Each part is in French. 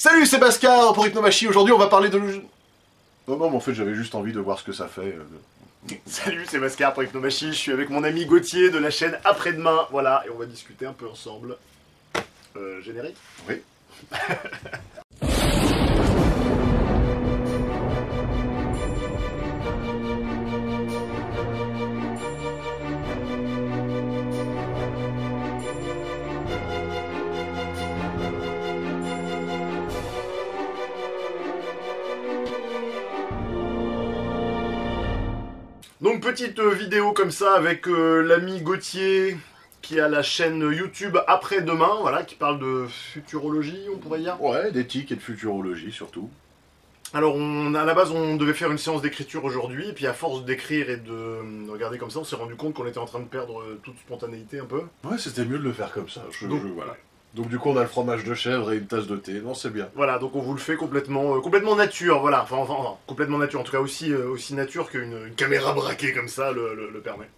Salut, c'est Bascar pour Hypnomachie. Aujourd'hui, on va parler de... Oh non, mais en fait, j'avais juste envie de voir ce que ça fait. Salut, c'est Bascar pour Hypnomachie. Je suis avec mon ami Gauthier de la chaîne Après-demain. Voilà, et on va discuter un peu ensemble. Générique ? Oui. Donc petite vidéo comme ça avec l'ami Gauthier qui a la chaîne YouTube Après-demain, voilà, qui parle de futurologie, on pourrait dire. Ouais, d'éthique et de futurologie, surtout. Alors à la base on devait faire une séance d'écriture aujourd'hui, et puis à force d'écrire et de regarder comme ça, on s'est rendu compte qu'on était en train de perdre toute spontanéité un peu. Ouais, c'était mieux de le faire comme ça. Voilà. Donc du coup, on a le fromage de chèvre et une tasse de thé. Non, c'est bien. Voilà, donc on vous le fait complètement nature, voilà, enfin, complètement nature, en tout cas aussi nature qu'une caméra braquée comme ça le permet.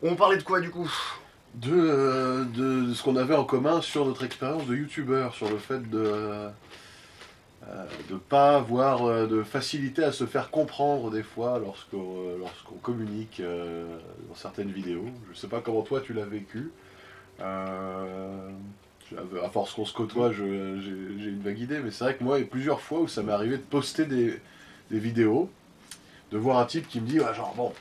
On parlait de quoi du coup ? De ce qu'on avait en commun sur notre expérience de youtubeur, sur le fait de pas avoir de facilité à se faire comprendre des fois lorsqu'on communique dans certaines vidéos. Je sais pas comment toi tu l'as vécu. À force qu'on se côtoie, j'ai une vague idée, mais c'est vrai que moi, il y a plusieurs fois où ça m'est arrivé de poster des vidéos, de voir un type qui me dit, ouais, genre, bon,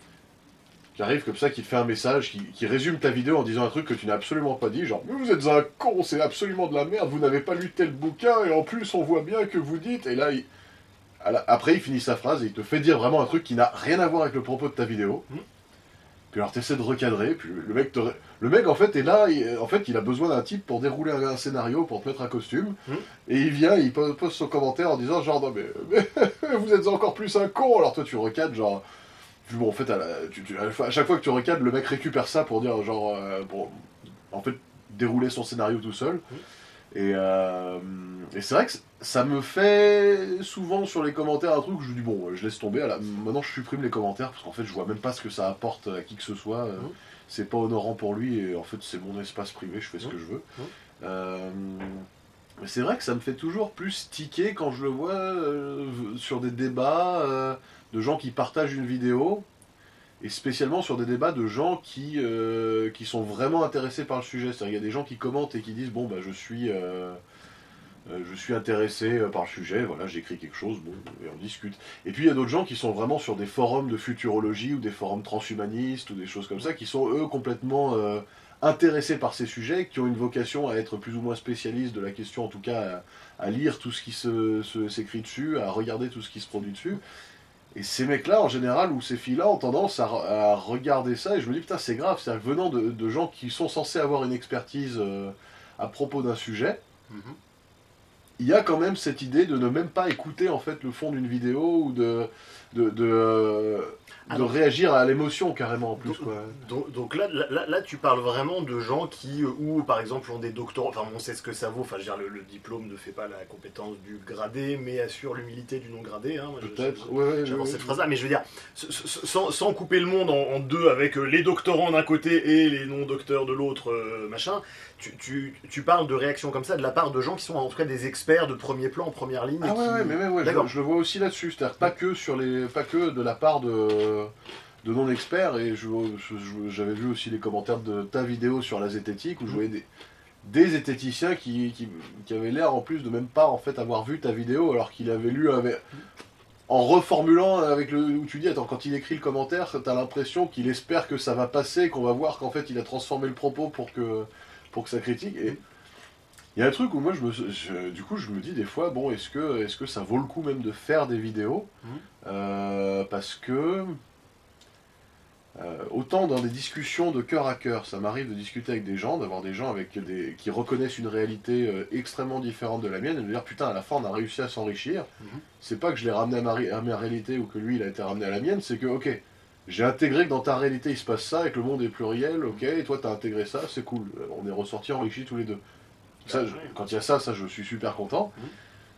qui arrive comme ça, qui te fait un message, qui résume ta vidéo en disant un truc que tu n'as absolument pas dit, genre, mais vous êtes un con, c'est absolument de la merde, vous n'avez pas lu tel bouquin, et en plus, on voit bien que vous dites, et là, après, il finit sa phrase, et il te fait dire vraiment un truc qui n'a rien à voir avec le propos de ta vidéo. Puis alors t'essaies de recadrer, puis le mec en fait est là, il a besoin d'un type pour dérouler un scénario, pour te mettre un costume, et il vient, il pose son commentaire en disant genre non mais vous êtes encore plus un con, alors toi tu recadres genre, bon en fait à chaque fois que tu recadres, le mec récupère ça pour dire genre, pour en fait dérouler son scénario tout seul, et c'est vrai que ça me fait souvent sur les commentaires un truc où je dis bon, je laisse tomber, maintenant je supprime les commentaires parce qu'en fait je vois même pas ce que ça apporte à qui que ce soit, c'est pas honorant pour lui et en fait c'est mon espace privé, je fais ce que je veux. Mais c'est vrai que ça me fait toujours plus tiquer quand je le vois sur des débats de gens qui partagent une vidéo, et spécialement sur des débats de gens qui sont vraiment intéressés par le sujet. C'est-à-dire qu'il y a des gens qui commentent et qui disent bon bah je suis intéressé par le sujet, voilà, j'écris quelque chose, bon, et on discute. Et puis il y a d'autres gens qui sont vraiment sur des forums de futurologie ou des forums transhumanistes ou des choses comme ça, qui sont eux complètement intéressés par ces sujets, qui ont une vocation à être plus ou moins spécialistes de la question, en tout cas à lire tout ce qui s'écrit dessus, à regarder tout ce qui se produit dessus. Et ces mecs-là, en général, ou ces filles-là, ont tendance à regarder ça, et je me dis, putain, c'est grave, c'est-à-dire que venant de gens qui sont censés avoir une expertise à propos d'un sujet, il y a quand même cette idée de ne même pas écouter en fait le fond d'une vidéo, ou de réagir à l'émotion carrément en plus. Donc là, tu parles vraiment de gens qui, ou par exemple ont des doctorats, enfin on sait ce que ça vaut, enfin je veux dire le diplôme ne fait pas la compétence du gradé, mais assure l'humilité du non gradé. Hein. Peut-être, j'avance cette phrase-là, mais je veux dire, sans couper le monde en deux avec les doctorants d'un côté et les non-docteurs de l'autre, machin, tu parles de réactions comme ça de la part de gens qui sont en tout cas des experts de premier plan, en première ligne. Ah je le vois aussi là-dessus, c'est-à-dire pas que de la part de non-experts, et j'avais vu aussi les commentaires de ta vidéo sur la zététique, où je voyais des zététiciens qui avaient l'air en plus de même pas en fait avoir vu ta vidéo, alors qu'il avait lu en reformulant avec où tu dis, attends, quand il écrit le commentaire, t'as l'impression qu'il espère que ça va passer, qu'on va voir qu'en fait il a transformé le propos pour que ça critique. Et il y a un truc où moi du coup je me dis des fois, bon, est-ce que ça vaut le coup même de faire des vidéos, parce que autant dans des discussions de cœur à cœur, ça m'arrive de discuter avec des gens, d'avoir des gens qui reconnaissent une réalité extrêmement différente de la mienne, et de dire putain, à la fin on a réussi à s'enrichir. C'est pas que je l'ai ramené à ma réalité ou que lui il a été ramené à la mienne, c'est que ok, j'ai intégré que dans ta réalité il se passe ça et que le monde est pluriel, ok, et toi t'as intégré ça, c'est cool, on est ressortis enrichis tous les deux. Ça, quand il y a ça je suis super content.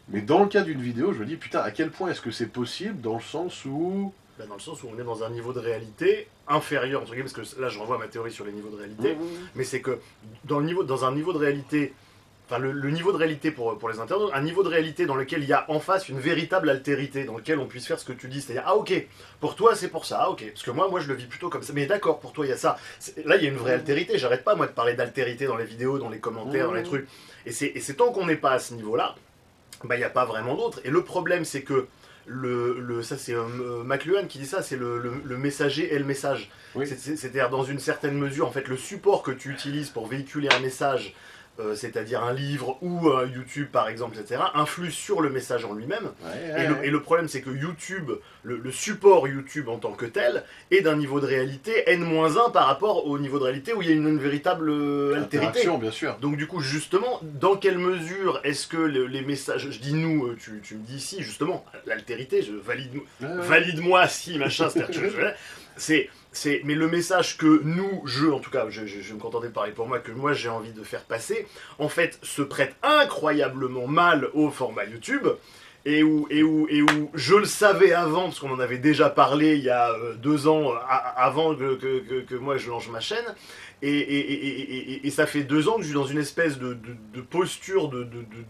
Mais dans le cas d'une vidéo, je me dis putain, à quel point est-ce que c'est possible, dans le sens où on est dans un niveau de réalité inférieur, entre guillemets, parce que là je renvoie à ma théorie sur les niveaux de réalité, mais c'est que dans un niveau de réalité, enfin le niveau de réalité pour les internautes, un niveau de réalité dans lequel il y a en face une véritable altérité, dans lequel on puisse faire ce que tu dis, c'est-à-dire ah ok, pour toi c'est pour ça, ah ok, parce que moi je le vis plutôt comme ça, mais d'accord, pour toi il y a ça, là il y a une vraie altérité, j'arrête pas moi de parler d'altérité dans les vidéos, dans les commentaires, dans les trucs, et c'est tant qu'on n'est pas à ce niveau-là, bah il n'y a pas vraiment d'autre, et le problème c'est que ça c'est McLuhan qui dit ça, c'est le messager et le message. Oui. C'est-à-dire dans une certaine mesure, en fait, le support que tu utilises pour véhiculer un message, c'est-à-dire un livre ou YouTube par exemple, etc., influe sur le message en lui-même. Et le problème c'est que YouTube, le support YouTube en tant que tel, est d'un niveau de réalité N-1 par rapport au niveau de réalité où il y a une véritable altérité. Bien sûr. Donc du coup, justement, dans quelle mesure est-ce que les messages, je dis nous, tu me dis si, justement, l'altérité, valide-moi si, machin, mais le message que nous, en tout cas, je vais me contenter de parler pour moi, que moi j'ai envie de faire passer, en fait, se prête incroyablement mal au format YouTube, et où je le savais avant, parce qu'on en avait déjà parlé il y a 2 ans, avant que moi je lance ma chaîne, et ça fait 2 ans que je suis dans une espèce de posture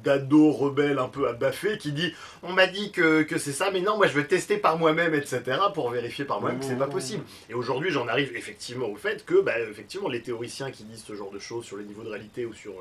d'ado rebelle un peu abaffé qui dit on m'a dit que c'est ça, mais non, moi je veux tester par moi-même, etc. pour vérifier par moi-même que c'est pas possible. Et aujourd'hui j'en arrive effectivement au fait que effectivement les théoriciens qui disent ce genre de choses sur les niveaux de réalité ou sur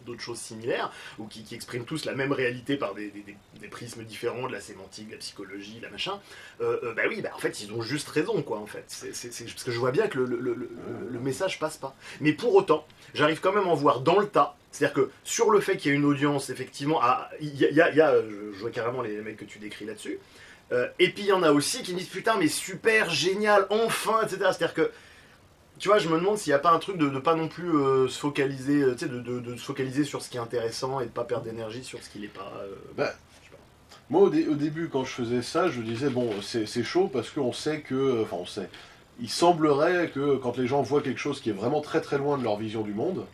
d'autres choses similaires, ou qui expriment tous la même réalité par des prismes différents, de la sémantique, de la psychologie, la machin, en fait ils ont juste raison quoi en fait. C'est parce que je vois bien que le message passe pas. Mais pour autant, j'arrive quand même à en voir dans le tas. C'est-à-dire que sur le fait qu'il y a une audience, effectivement, je vois carrément les mecs que tu décris là-dessus. Et puis il y en a aussi qui me disent putain mais super, génial, enfin, etc. C'est-à-dire que tu vois, je me demande s'il n'y a pas un truc de pas non plus se focaliser, tu sais, de se focaliser sur ce qui est intéressant et de pas perdre d'énergie sur ce qui n'est pas. Moi, au début, quand je faisais ça, je disais, bon, c'est chaud parce qu'on sait que... Enfin, on sait. Il semblerait que quand les gens voient quelque chose qui est vraiment très très loin de leur vision du monde,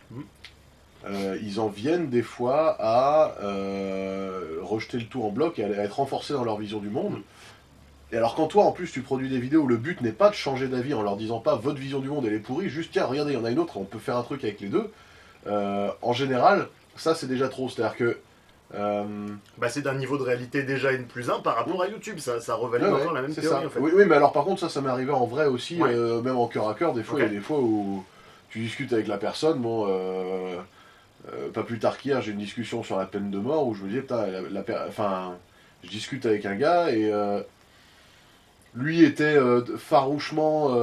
ils en viennent des fois à rejeter le tout en bloc et à être renforcés dans leur vision du monde. Et alors quand toi, en plus, tu produis des vidéos où le but n'est pas de changer d'avis en leur disant pas votre vision du monde elle est pourrie, juste tiens, regardez, il y en a une autre, on peut faire un truc avec les deux, en général, ça c'est déjà trop. C'est-à-dire que c'est d'un niveau de réalité déjà N+1 par rapport à YouTube, ça revalide encore la même théorie en fait. Oui, mais alors par contre ça m'est arrivé en vrai aussi, même en cœur à cœur, des fois il y a des fois où tu discutes avec la personne, bon, pas plus tard qu'hier j'ai une discussion sur la peine de mort où je me disais putain, je discute avec un gars et lui était farouchement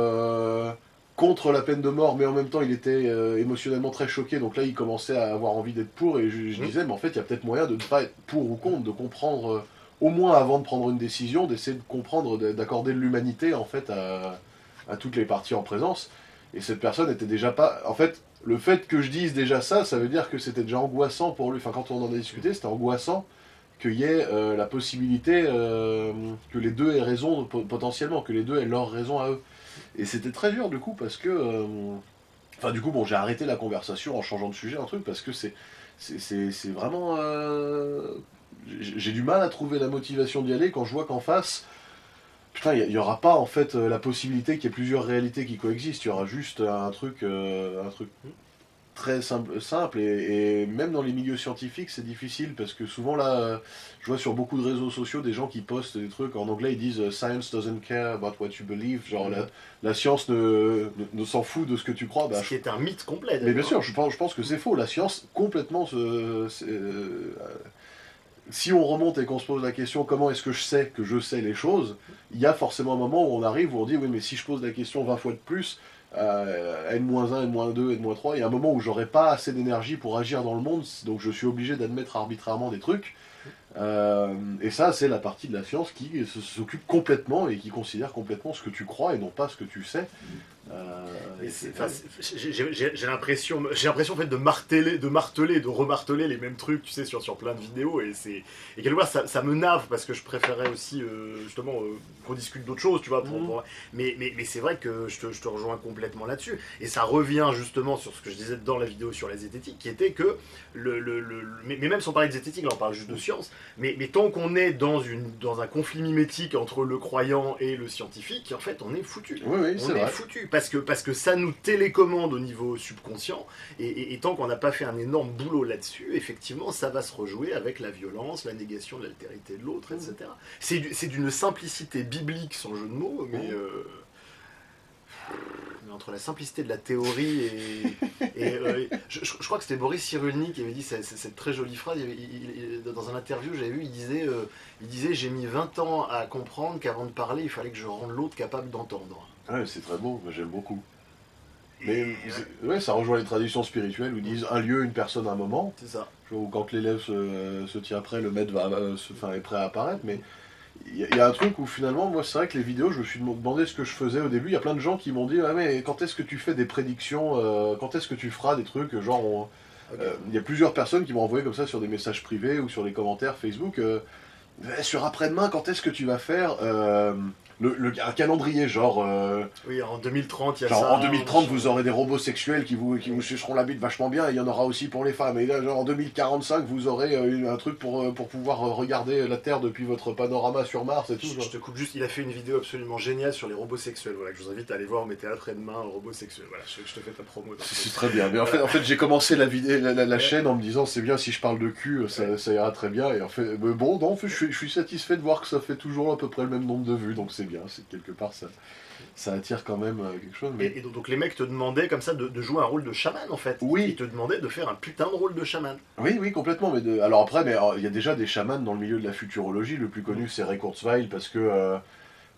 contre la peine de mort, mais en même temps il était émotionnellement très choqué, donc là il commençait à avoir envie d'être pour, et je disais, mais en fait il y a peut-être moyen de ne pas être pour ou contre, de comprendre, au moins avant de prendre une décision, d'essayer de comprendre, d'accorder de l'humanité en fait à toutes les parties en présence, et cette personne était déjà pas... En fait, le fait que je dise déjà ça, ça veut dire que c'était déjà angoissant pour lui, enfin quand on en a discuté, c'était angoissant qu'il y ait la possibilité que les deux aient raison potentiellement, que les deux aient leur raison à eux. Et c'était très dur du coup parce que... j'ai arrêté la conversation en changeant de sujet, un truc, parce que c'est vraiment... j'ai du mal à trouver la motivation d'y aller quand je vois qu'en face, putain, il n'y aura pas en fait la possibilité qu'il y ait plusieurs réalités qui coexistent, il y aura juste un truc très simple et même dans les milieux scientifiques c'est difficile parce que souvent là je vois sur beaucoup de réseaux sociaux des gens qui postent des trucs en anglais, ils disent science doesn't care about what you believe, genre la science ne s'en fout de ce que tu crois. Ce qui est un mythe complet. Mais bien sûr, je pense que c'est faux, la science complètement si on remonte et qu'on se pose la question comment est-ce que je sais les choses, il y a forcément un moment où on arrive où on dit oui mais si je pose la question 20 fois de plus, N-1, N-2, N-3, il y a un moment où j'aurai pas assez d'énergie pour agir dans le monde, donc je suis obligé d'admettre arbitrairement des trucs. Et ça, c'est la partie de la science qui s'occupe complètement et qui considère complètement ce que tu crois et non pas ce que tu sais. J'ai l'impression en fait de marteler, de remarteler les mêmes trucs, tu sais, sur plein de vidéos, et quelque part ça me nave parce que je préférais aussi justement qu'on discute d'autres choses, tu vois. Mais c'est vrai que je te rejoins complètement là-dessus, et ça revient justement sur ce que je disais dans la vidéo sur la zététique, qui était que mais même sans parler de zététique, là on parle juste de science, mais tant qu'on est dans un conflit mimétique entre le croyant et le scientifique, en fait on est foutu. Oui, on est foutu. parce que ça nous télécommande au niveau subconscient, et tant qu'on n'a pas fait un énorme boulot là-dessus, effectivement, ça va se rejouer avec la violence, la négation de l'altérité de l'autre, etc. C'est d'une simplicité biblique, sans jeu de mots, mais entre la simplicité de la théorie je crois que c'était Boris Cyrulnik qui avait dit cette très jolie phrase, dans un interview j'avais vu, il disait j'ai mis 20 ans à comprendre qu'avant de parler, il fallait que je rende l'autre capable d'entendre. Ouais, c'est très beau, j'aime beaucoup. Mais ouais, ça rejoint les traditions spirituelles où ils disent un lieu, une personne, un moment. C'est ça. Ou quand l'élève se tient après, le maître est prêt à apparaître. Mais il y a un truc où finalement, moi c'est vrai que les vidéos, je me suis demandé ce que je faisais au début. Il y a plein de gens qui m'ont dit ah, mais quand est-ce que tu fais des prédictions, quand est-ce que tu feras des trucs genre il y a plusieurs personnes qui m'ont envoyé comme ça sur des messages privés ou sur les commentaires Facebook sur après-demain, quand est-ce que tu vas faire un calendrier, genre... oui, en 2030, il y a genre, ça. En 2030, vous aurez des robots sexuels qui vous suceront la bite vachement bien, et il y en aura aussi pour les femmes. Et là, genre, en 2045, vous aurez un truc pour pouvoir regarder la Terre depuis votre panorama sur Mars et tout. Je te coupe juste, il a fait une vidéo absolument géniale sur les robots sexuels. Voilà, que je vous invite à aller voir, mettez après-demain robots sexuels. Voilà, je te fais ta promo. C'est très bien. Mais en fait j'ai commencé la chaîne en me disant, c'est bien, si je parle de cul, ça ira très bien. Et en fait, bon, non, en fait, je suis satisfait de voir que ça fait toujours à peu près le même nombre de vues, donc c'est bien, c'est quelque part ça attire quand même quelque chose. Mais... Et donc les mecs te demandaient comme ça de jouer un rôle de chaman en fait. Oui. Ils te demandaient de faire un putain de rôle de chaman. Oui, complètement. Mais alors après, il y a déjà des chamans dans le milieu de la futurologie. Le plus connu c'est Ray Kurzweil parce que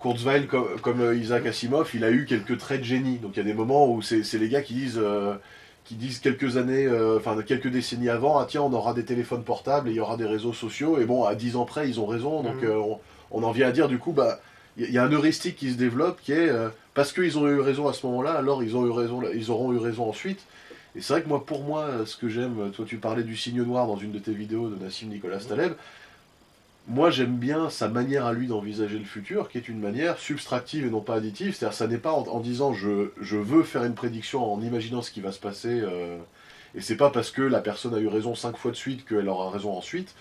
Kurzweil, comme Isaac Asimov, il a eu quelques traits de génie. Donc il y a des moments où c'est les gars qui disent quelques années, quelques décennies avant, ah tiens, on aura des téléphones portables et il y aura des réseaux sociaux. Et bon, à 10 ans près, ils ont raison. Donc on en vient à dire du coup, bah il y a un heuristique qui se développe qui est parce qu'ils ont eu raison à ce moment-là, alors ils auront eu raison ensuite. Et c'est vrai que pour moi, ce que j'aime, toi tu parlais du signe noir dans une de tes vidéos de Nassim Nicolas Taleb, moi j'aime bien sa manière à lui d'envisager le futur, qui est une manière subtractive et non pas additive, c'est-à-dire ça n'est pas en disant je veux faire une prédiction en imaginant ce qui va se passer, et c'est pas parce que la personne a eu raison 5 fois de suite qu'elle aura raison ensuite.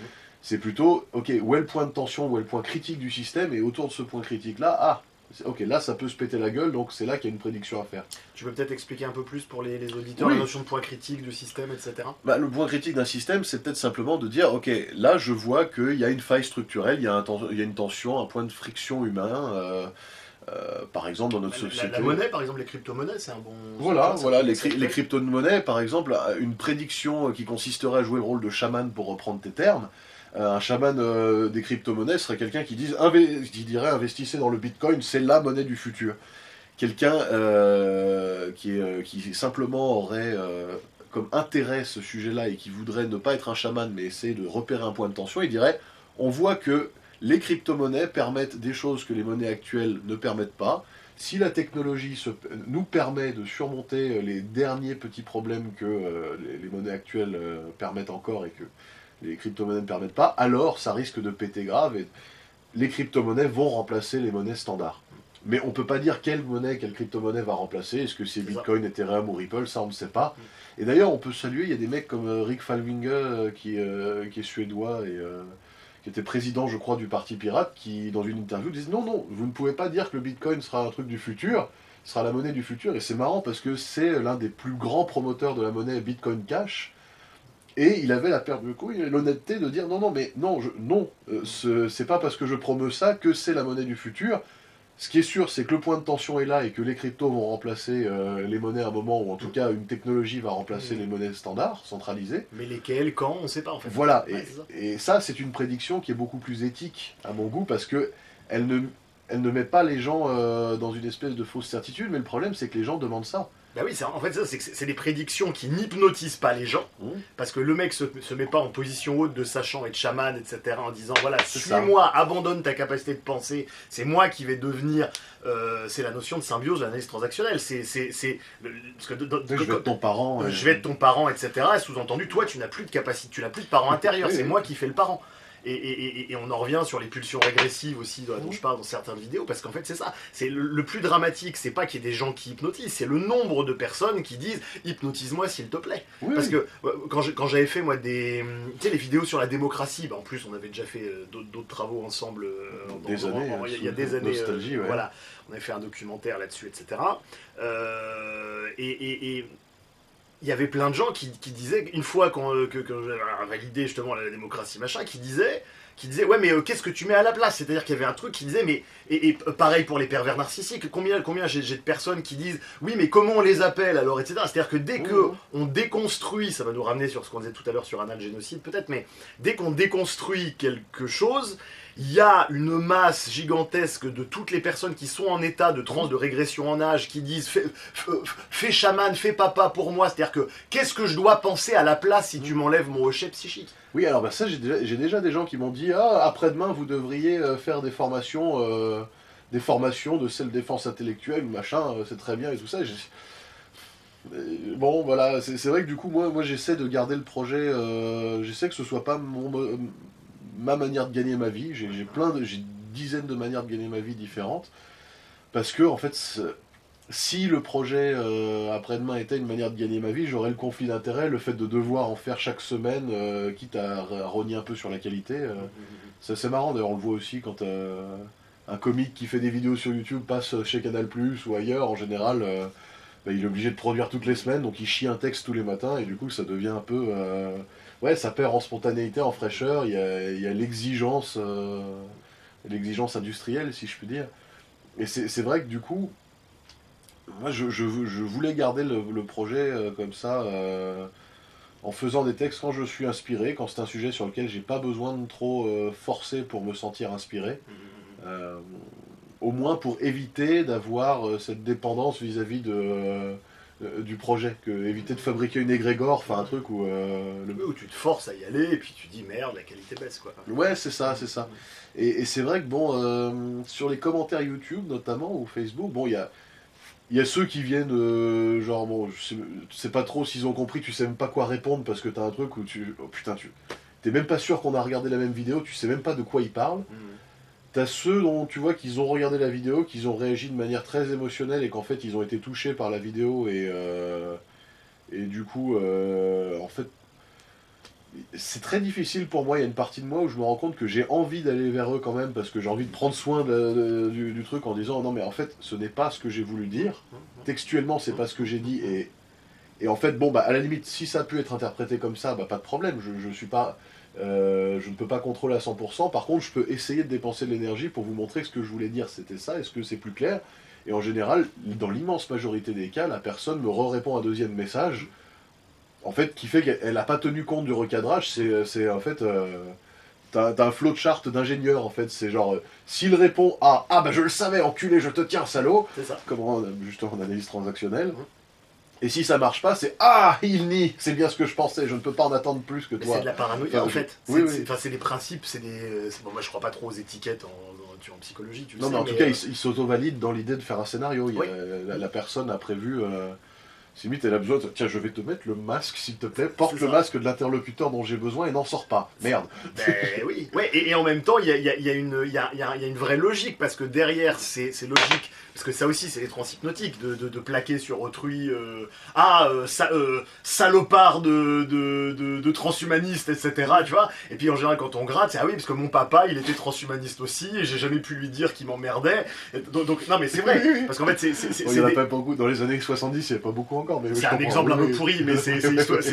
C'est plutôt, ok, où est le point de tension, où est le point critique du système, et autour de ce point critique-là, ok, là ça peut se péter la gueule, donc c'est là qu'il y a une prédiction à faire. Tu peux peut-être expliquer un peu plus pour les auditeurs oui. La notion de point critique du système, etc. Le point critique d'un système, c'est peut-être simplement de dire, ok, là je vois qu'il y a une faille structurelle, il y a une tension, un point de friction humain, par exemple dans notre société. La monnaie, par exemple, les crypto-monnaies, c'est un bon... Voilà, les crypto-monnaies, par exemple, une prédiction qui consisterait à jouer le rôle de chaman, pour reprendre tes termes. Un chaman des crypto-monnaies serait quelqu'un qui dirait investissez dans le bitcoin, c'est la monnaie du futur. Quelqu'un qui simplement aurait comme intérêt ce sujet-là et qui voudrait ne pas être un chaman mais essayer de repérer un point de tension, il dirait on voit que les crypto-monnaies permettent des choses que les monnaies actuelles ne permettent pas. Si la technologie nous permet de surmonter les derniers petits problèmes que les monnaies actuelles permettent encore et que les crypto-monnaies ne permettent pas, alors ça risque de péter grave et les crypto-monnaies vont remplacer les monnaies standards. Mais on ne peut pas dire quelle crypto-monnaie va remplacer, est-ce que c'est Bitcoin, Ethereum ou Ripple, ça on ne sait pas. Et d'ailleurs on peut saluer, il y a des mecs comme Rick Falvinge qui est suédois et qui était président je crois du Parti Pirate, qui dans une interview disent non, vous ne pouvez pas dire que le Bitcoin sera un truc du futur, sera la monnaie du futur, et c'est marrant parce que c'est l'un des plus grands promoteurs de la monnaie Bitcoin Cash. Et il avait la perte de couilles et l'honnêteté de dire non, c'est pas parce que je promeux ça que c'est la monnaie du futur. Ce qui est sûr, c'est que le point de tension est là et que les cryptos vont remplacer les monnaies à un moment, ou en tout cas une technologie va remplacer les monnaies standards, centralisées. Mais lesquelles, quand, on ne sait pas en fait. Voilà, et ça c'est une prédiction qui est beaucoup plus éthique à mon goût, parce que elle ne met pas les gens dans une espèce de fausse certitude, mais le problème c'est que les gens demandent ça. Bah oui, en fait, c'est des prédictions qui n'hypnotisent pas les gens, parce que le mec se met pas en position haute de sachant et de chaman, etc., en disant voilà, suis-moi, abandonne ta capacité de penser, c'est moi qui vais devenir. C'est la notion de symbiose, de l'analyse transactionnelle. Parce que je vais être ton parent. Je vais être ton parent, etc. Et sous-entendu, toi, tu n'as plus de capacité, tu n'as plus de parent intérieur, c'est moi qui fais le parent. Et on en revient sur les pulsions régressives aussi dont je parle dans certaines vidéos, parce qu'en fait c'est ça, c'est le plus dramatique, c'est pas qu'il y ait des gens qui hypnotisent, c'est le nombre de personnes qui disent hypnotise-moi s'il te plaît. Oui, Parce que quand j'avais fait moi tu sais, les vidéos sur la démocratie, en plus on avait déjà fait d'autres travaux ensemble il y a des années, nostalgie, voilà, on avait fait un documentaire là-dessus, etc. Et il y avait plein de gens qui disaient, une fois que j'avais validé justement la démocratie machin, qui disaient ouais mais qu'est-ce que tu mets à la place, c'est-à-dire qu'il y avait un truc qui disait mais et pareil pour les pervers narcissiques, combien j'ai de personnes qui disent oui mais comment on les appelle alors, etc. C'est-à-dire que dès que on déconstruit, ça va nous ramener sur ce qu'on disait tout à l'heure sur Anal Génocide peut-être, mais dès qu'on déconstruit quelque chose, il y a une masse gigantesque de toutes les personnes qui sont en état de régression en âge, qui disent fais chaman, fais papa pour moi, c'est-à-dire que qu'est-ce que je dois penser à la place si tu m'enlèves mon hochet psychique. Oui, alors ça, j'ai déjà des gens qui m'ont dit après-demain, vous devriez faire des formations de self-défense intellectuelle ou machin, c'est très bien et tout ça. Bon, voilà, c'est vrai que du coup, moi j'essaie de garder le projet, j'essaie que ce soit pas ma manière de gagner ma vie. J'ai dizaines de manières de gagner ma vie différentes, parce que en fait, si le projet après-demain était une manière de gagner ma vie, j'aurais le conflit d'intérêt, le fait de devoir en faire chaque semaine, quitte à rogner un peu sur la qualité. C'est marrant, d'ailleurs on le voit aussi quand un comique qui fait des vidéos sur YouTube passe chez Canal+, ou ailleurs, en général, il est obligé de produire toutes les semaines, donc il chie un texte tous les matins, et du coup ça devient un peu... ouais, ça perd en spontanéité, en fraîcheur, il y a l'exigence industrielle, si je puis dire. Et c'est vrai que du coup, moi je voulais garder le projet comme ça, en faisant des textes quand je suis inspiré, quand c'est un sujet sur lequel j'ai pas besoin de trop forcer pour me sentir inspiré. Au moins pour éviter d'avoir cette dépendance vis-à-vis du projet, éviter de fabriquer une égrégore, enfin un truc où... où tu te forces à y aller et puis tu dis merde, la qualité baisse quoi. Ouais, c'est ça. Et c'est vrai que bon, sur les commentaires YouTube notamment, ou Facebook, bon, il y a ceux qui viennent, genre, bon, tu sais pas trop s'ils ont compris, tu sais même pas quoi répondre parce que t'as un truc où oh putain, t'es même pas sûr qu'on a regardé la même vidéo, tu sais même pas de quoi ils parlent. T'as ceux dont tu vois qu'ils ont regardé la vidéo, qu'ils ont réagi de manière très émotionnelle et qu'en fait ils ont été touchés par la vidéo et du coup, en fait, c'est très difficile pour moi. Il y a une partie de moi où je me rends compte que j'ai envie d'aller vers eux quand même parce que j'ai envie de prendre soin du truc en disant non mais en fait ce n'est pas ce que j'ai voulu dire. Textuellement c'est pas ce que j'ai dit et en fait bon bah à la limite si ça a pu être interprété comme ça bah pas de problème. Je suis pas je ne peux pas contrôler à 100%, par contre je peux essayer de dépenser de l'énergie pour vous montrer que ce que je voulais dire c'était ça, est-ce que c'est plus clair? Et en général, dans l'immense majorité des cas, la personne me répond un deuxième message, en fait, qui fait qu'elle n'a pas tenu compte du recadrage, c'est en fait... T'as un flowchart d'ingénieur en fait, c'est genre, s'il répond à « Ah bah je le savais, enculé, je te tiens, salaud !» comme justement en analyse transactionnelle. Et si ça marche pas, c'est ah, il nie, c'est bien ce que je pensais, je ne peux pas en attendre plus que toi. C'est de la paranoïa en fait. Oui. C'est des principes, bon, moi je crois pas trop aux étiquettes en psychologie, tu le sais. Non, mais en tout cas, il s'auto-valide dans l'idée de faire un scénario. La personne a prévu. Si limite, elle a besoin de... Tiens, je vais te mettre le masque, s'il te plaît. Porte le masque de l'interlocuteur dont j'ai besoin et n'en sors pas. Merde. Ben oui. Ouais, et en même temps, il y a une vraie logique, parce que derrière, c'est logique. Parce que ça aussi, c'est les transhypnotiques, de plaquer sur autrui salopard de transhumaniste, etc. Tu vois. Et puis en général, quand on gratte, c'est ah oui, parce que mon papa, il était transhumaniste aussi, et j'ai jamais pu lui dire qu'il m'emmerdait. Donc, non, mais c'est vrai. Parce qu'en fait, il n'y en a pas beaucoup. Dans les années 70, il n'y avait pas beaucoup encore. C'est un exemple un peu pourri, mais c'est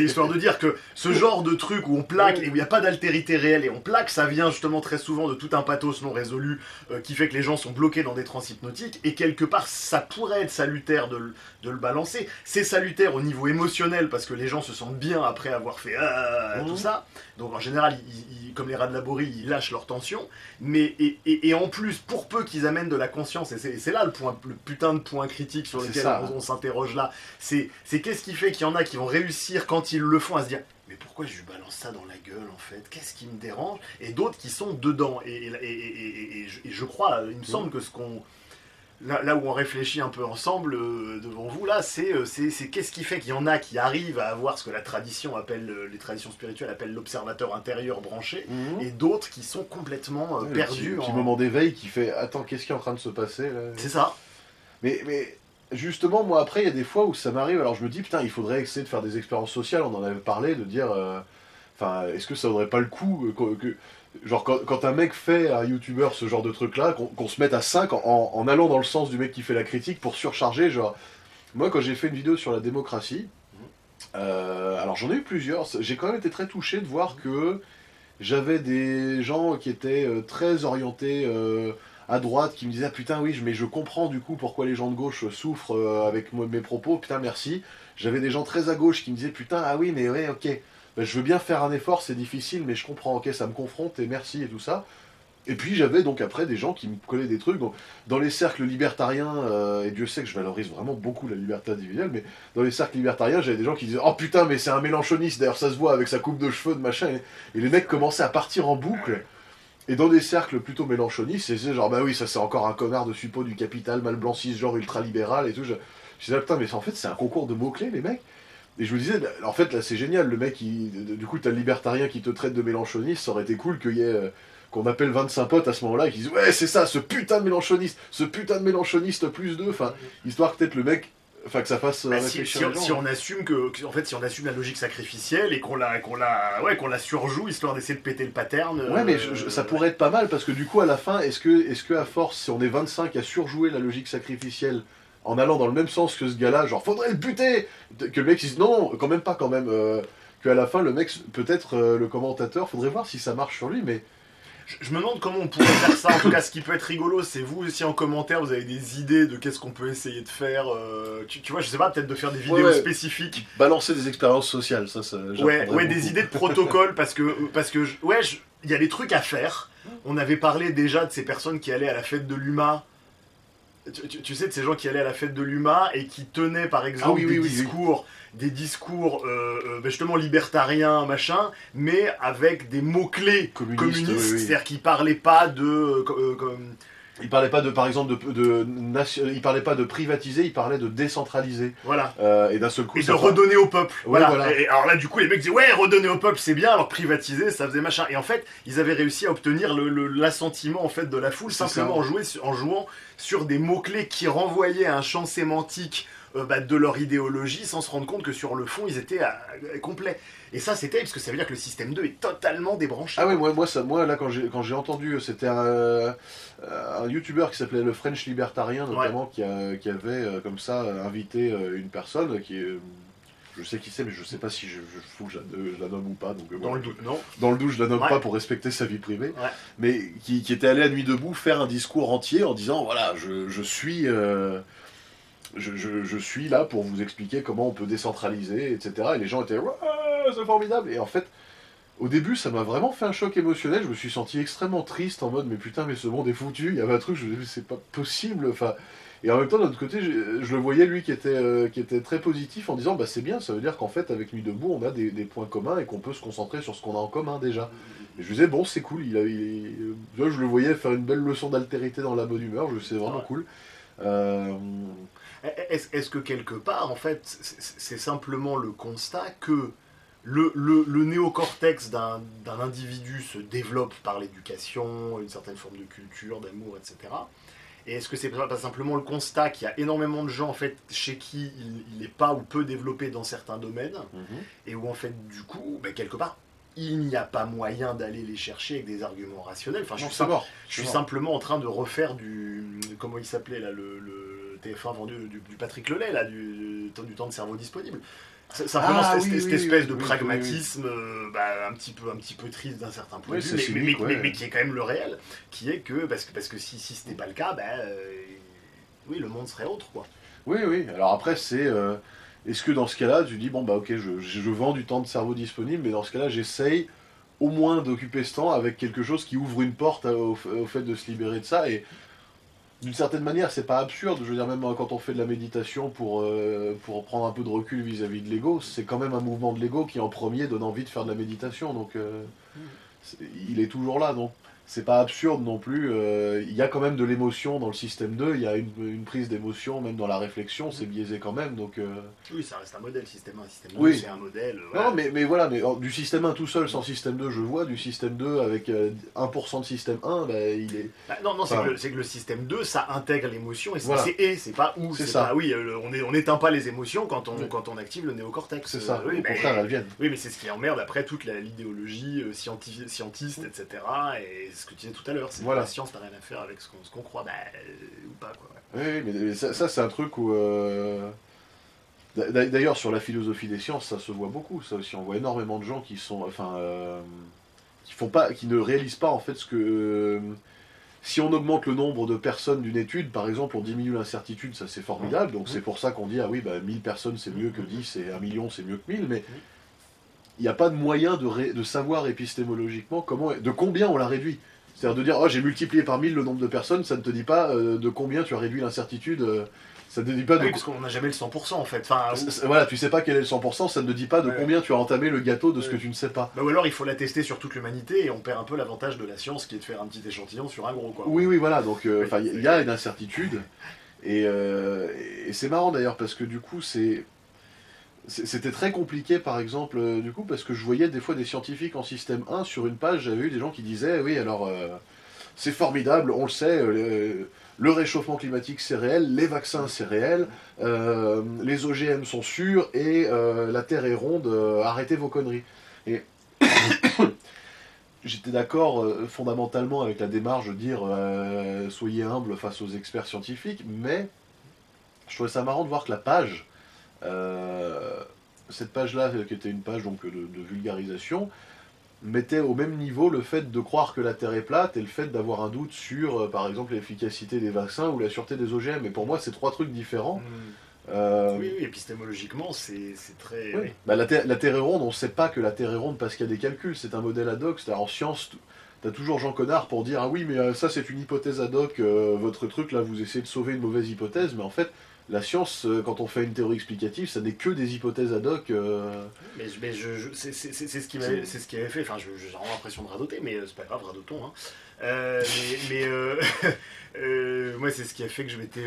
histoire de dire que ce genre de truc où on plaque et où il n'y a pas d'altérité réelle et on plaque, ça vient justement très souvent de tout un pathos non résolu qui fait que les gens sont bloqués dans des transhypnotiques, et quelque part ça pourrait être salutaire de le balancer. C'est salutaire au niveau émotionnel parce que les gens se sentent bien après avoir fait tout ça. Donc en général, comme les rats de laborie, ils lâchent leur tension. Mais et en plus, pour peu qu'ils amènent de la conscience, et c'est là le putain de point critique sur lequel on s'interroge là, c'est qu'est-ce qui fait qu'il y en a qui vont réussir quand ils le font à se dire mais pourquoi je lui balance ça dans la gueule en fait? Qu'est-ce qui me dérange? Et d'autres qui sont dedans. Et je crois, il me semble que ce qu'on... là où on réfléchit un peu ensemble devant vous, là, c'est qu'est-ce qui fait qu'il y en a qui arrivent à avoir ce que la tradition appelle, les traditions spirituelles appellent l'observateur intérieur branché, Mhm. et d'autres qui sont complètement Ouais, perdus le petit en... moment d'éveil qui fait attends, qu'est-ce qui est en train de se passer là? C'est ça. Mais justement, moi après, il y a des fois où ça m'arrive, alors je me dis putain, il faudrait essayer de faire des expériences sociales, on en avait parlé, de dire enfin, est-ce que ça vaudrait pas le coup genre quand un mec fait, un youtubeur, ce genre de truc là, qu'on se mette à 5 en allant dans le sens du mec qui fait la critique pour surcharger, genre. Moi, quand j'ai fait une vidéo sur la démocratie, alors j'en ai eu plusieurs, j'ai quand même été très touché de voir que j'avais des gens qui étaient très orientés à droite, qui me disaient ah, putain oui, mais je comprends du coup pourquoi les gens de gauche souffrent avec mes propos, putain merci. J'avais des gens très à gauche qui me disaient putain ah oui mais ouais ok, ben, je veux bien faire un effort, c'est difficile mais je comprends, ok ça me confronte et merci et tout ça. Et puis j'avais donc après des gens qui me collaient des trucs. Donc, dans les cercles libertariens, et Dieu sait que je valorise vraiment beaucoup la liberté individuelle, mais dans les cercles libertariens, j'avais des gens qui disaient oh putain, mais c'est un mélanchoniste, d'ailleurs ça se voit avec sa coupe de cheveux, de machin. Et les mecs commençaient à partir en boucle. Et dans des cercles plutôt mélanchonistes, c'est genre bah oui, ça c'est encore un connard de suppôt du capital, mal blanci, genre ultra-libéral et tout. Je disais ah, putain, mais en fait c'est un concours de mots-clés, les mecs. Et je me disais, en fait, là, c'est génial. Le mec, du coup, t'as le libertarien qui te traite de mélanchoniste. Ça aurait été cool qu'il y ait, qu'on appelle 25 potes à ce moment-là et qu'ils disent, ouais, c'est ça, ce putain de mélanchoniste plus 2. Enfin, histoire que peut-être le mec, enfin, que ça fasse Bah, réfléchir les gens. si on assume en fait, si on assume la logique sacrificielle et qu'on la surjoue histoire d'essayer de péter le pattern. Ouais, mais ça pourrait être pas mal parce que du coup, à la fin, est-ce que à force, si on est 25 à surjouer la logique sacrificielle en allant dans le même sens que ce gars-là, genre faudrait le buter, que le mec dise non, quand même pas, quand même, qu'à la fin, le mec, peut-être le commentateur, faudrait voir si ça marche sur lui, mais Je me demande comment on pourrait faire ça. En tout cas, ce qui peut être rigolo, c'est vous aussi en commentaire, vous avez des idées de qu'est-ce qu'on peut essayer de faire. Tu vois, je sais pas, peut-être de faire des vidéos ouais. spécifiques. Balancer des expériences sociales, ça Ouais, des idées de protocole parce que il y a des trucs à faire. On avait parlé déjà de ces personnes qui allaient à la fête de l'UMA. Tu sais, de ces gens qui allaient à la fête de l'UMA et qui tenaient par exemple des discours justement libertariens, machin, mais avec des mots-clés communistes, oui. c'est-à-dire qu'ils parlaient pas de... Il parlait pas de, par exemple, il parlait pas de privatiser, il parlait de décentraliser. Voilà. Et d'un seul coup, Et de redonner au peuple. Ouais, voilà. Et alors là, du coup, les mecs disaient ouais, redonner au peuple, c'est bien. Alors privatiser, ça faisait machin. Et en fait, ils avaient réussi à obtenir l'assentiment en fait de la foule simplement en jouant sur des mots clés qui renvoyaient à un champ sémantique de leur idéologie, sans se rendre compte que sur le fond, ils étaient complets. Et ça, c'était parce que ça veut dire que le système 2 est totalement débranché. Ah ouais, moi là, quand j'ai entendu, c'était un youtubeur qui s'appelait le French Libertarien, notamment, qui avait comme ça invité une personne qui est. Je sais qui c'est, mais je sais pas si je faut que je la nomme ou pas. Donc, dans le doute, non. Dans le doute, je la nomme pas pour respecter sa vie privée. Ouais. Mais qui était allé à Nuit debout faire un discours entier en disant voilà, je suis. Je suis là pour vous expliquer comment on peut décentraliser, etc. Et les gens étaient ouais, c'est formidable. Et en fait, au début, ça m'a vraiment fait un choc émotionnel. Je me suis senti extrêmement triste en mode mais putain, mais ce monde est foutu. Il y avait un truc, je me disais c'est pas possible. Enfin, et en même temps, d'un autre côté, je le voyais lui qui était très positif en disant bah c'est bien, ça veut dire qu'en fait avec Nuit debout, on a des points communs et qu'on peut se concentrer sur ce qu'on a en commun déjà. Et je me disais bon c'est cool. Je le voyais faire une belle leçon d'altérité dans la bonne humeur. C'est vraiment cool. Est-ce que quelque part, en fait, c'est simplement le constat que le néocortex d'un individu se développe par l'éducation, une certaine forme de culture, d'amour, etc. Et est-ce que c'est pas simplement le constat qu'il y a énormément de gens en fait chez qui il n'est pas ou peu développé dans certains domaines, et où en fait du coup, quelque part, il n'y a pas moyen d'aller les chercher avec des arguments rationnels. Enfin, je suis simplement en train de refaire comment il s'appelait là, le TF1 vendu du Patrick Lelay, là, du temps de cerveau disponible. Simplement cette espèce de pragmatisme un petit peu triste d'un certain point de vue, mais qui est quand même le réel, qui est que, parce que si c'était pas le cas, oui, le monde serait autre, quoi. Oui. Alors après, c'est... est-ce que dans ce cas-là, tu dis, bon bah ok, je vends du temps de cerveau disponible, mais dans ce cas-là, j'essaye au moins d'occuper ce temps avec quelque chose qui ouvre une porte au fait de se libérer de ça, et d'une certaine manière, c'est pas absurde. Je veux dire, même quand on fait de la méditation pour prendre un peu de recul vis-à-vis de l'ego, c'est quand même un mouvement de l'ego qui en premier donne envie de faire de la méditation. Donc, il est toujours là. Donc, c'est pas absurde non plus. Il y a quand même de l'émotion dans le système 2, il y a une prise d'émotion, même dans la réflexion, c'est biaisé quand même. Donc, Oui, ça reste un modèle, système 1, système 2, oui. c'est un modèle. Non, Voilà. mais voilà, mais du système 1 tout seul, sans système 2, je vois, du système 2 avec 1% de système 1, bah, il est. Bah, non, non, Enfin, c'est que le système 2, ça intègre l'émotion, et voilà. c'est pas où, C'est c'est ça. pas oui, on n'éteint pas les émotions Oui. quand on active le néocortex. C'est ça, Oui, au contraire, elles viennent. oui, mais c'est ce qui emmerde après toute l'idéologie scientiste, etc. Et ce que tu disais tout à l'heure, c'est que Voilà. la science n'a rien à faire avec ce qu'on croit, bah, ou pas, quoi. Ouais. Oui, mais ça c'est un truc où. D'ailleurs, sur la philosophie des sciences, ça se voit beaucoup, ça aussi. On voit énormément de gens qui sont. Enfin. Qui font pas, qui ne réalisent pas en fait ce que. Si on augmente le nombre de personnes d'une étude, par exemple, on diminue l'incertitude, ça c'est formidable. Donc c'est pour ça qu'on dit, ah oui, bah, 1000 personnes c'est mieux que 10 et 1 million c'est mieux que 1000. Mais il n'y a pas de moyen de savoir épistémologiquement de combien on l'a réduit. C'est-à-dire de dire, oh j'ai multiplié par 1000 le nombre de personnes, ça ne te dit pas de combien tu as réduit l'incertitude. Ça ne te dit pas de. Oui, parce qu'on n'a jamais le 100% en fait. Enfin, Voilà, tu sais pas quel est le 100%, ça ne te dit pas de Ouais. combien tu as entamé le gâteau de ce que tu ne sais pas. bah, ou alors il faut la tester sur toute l'humanité et on perd un peu l'avantage de la science qui est de faire un petit échantillon sur un gros, quoi. Oui, oui, voilà, donc Oui, il y a une incertitude. Et c'est marrant d'ailleurs parce que du coup c'était très compliqué par exemple du coup parce que je voyais des fois des scientifiques en système 1 sur une page, j'avais eu des gens qui disaient oui alors c'est formidable, on le sait, le réchauffement climatique c'est réel, les vaccins c'est réel, les OGM sont sûrs et la Terre est ronde, arrêtez vos conneries. Et j'étais d'accord fondamentalement avec la démarche de dire soyez humble face aux experts scientifiques, mais je trouvais ça marrant de voir que la page, cette page-là, qui était une page donc, de vulgarisation, mettait au même niveau le fait de croire que la Terre est plate et le fait d'avoir un doute sur, par exemple, l'efficacité des vaccins ou la sûreté des OGM. Et pour moi, c'est trois trucs différents. Oui, oui, épistémologiquement, c'est très. Oui. Oui. Bah, la Terre est ronde, on ne sait pas que la Terre est ronde parce qu'il y a des calculs, c'est un modèle ad hoc. En science, t'as toujours Jean Connard pour dire ah oui, mais ça c'est une hypothèse ad hoc, votre truc là, vous essayez de sauver une mauvaise hypothèse, mais en fait, la science, quand on fait une théorie explicative, ça n'est que des hypothèses ad hoc. Mais c'est ce qui c'est ce qui avait fait. Enfin, j'ai vraiment l'impression de radoter, mais c'est pas grave, radotons. Hein. Mais moi, c'est ce qui a fait que je m'étais.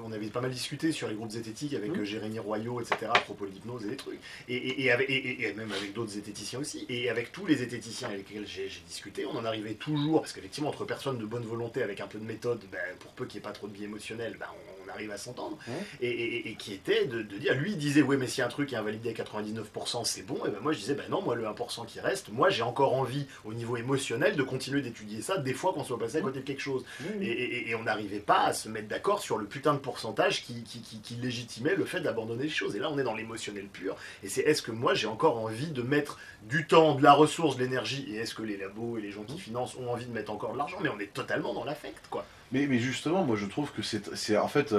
On avait pas mal discuté sur les groupes zététiques avec Jérémy Royaux, etc., à propos de l'hypnose et des trucs. Et même avec d'autres zététiciens aussi. Et avec tous les zététiciens avec lesquels j'ai discuté, on en arrivait toujours. Parce qu'effectivement, entre personnes de bonne volonté avec un peu de méthode, ben, pour peu qu'il n'y ait pas trop de biais émotionnels, ben, on arrive à s'entendre. Et qui était de dire. Lui, il disait, ouais, mais si un truc est invalidé à 99%, c'est bon. Et ben moi, je disais, ben non, moi, le 1% qui reste, moi, j'ai encore envie, au niveau émotionnel, de continuer d'étudier ça, des fois qu'on soit passé à côté de quelque chose. Et on n'arrivait pas à se mettre d'accord sur le putain de pourcentage qui légitimait le fait d'abandonner les choses. Et là, on est dans l'émotionnel pur. Et c'est est-ce que moi, j'ai encore envie de mettre du temps, de la ressource, de l'énergie, et est-ce que les labos et les gens qui financent ont envie de mettre encore de l'argent? Mais on est totalement dans l'affect, quoi. Mais justement, moi je trouve que c'est en fait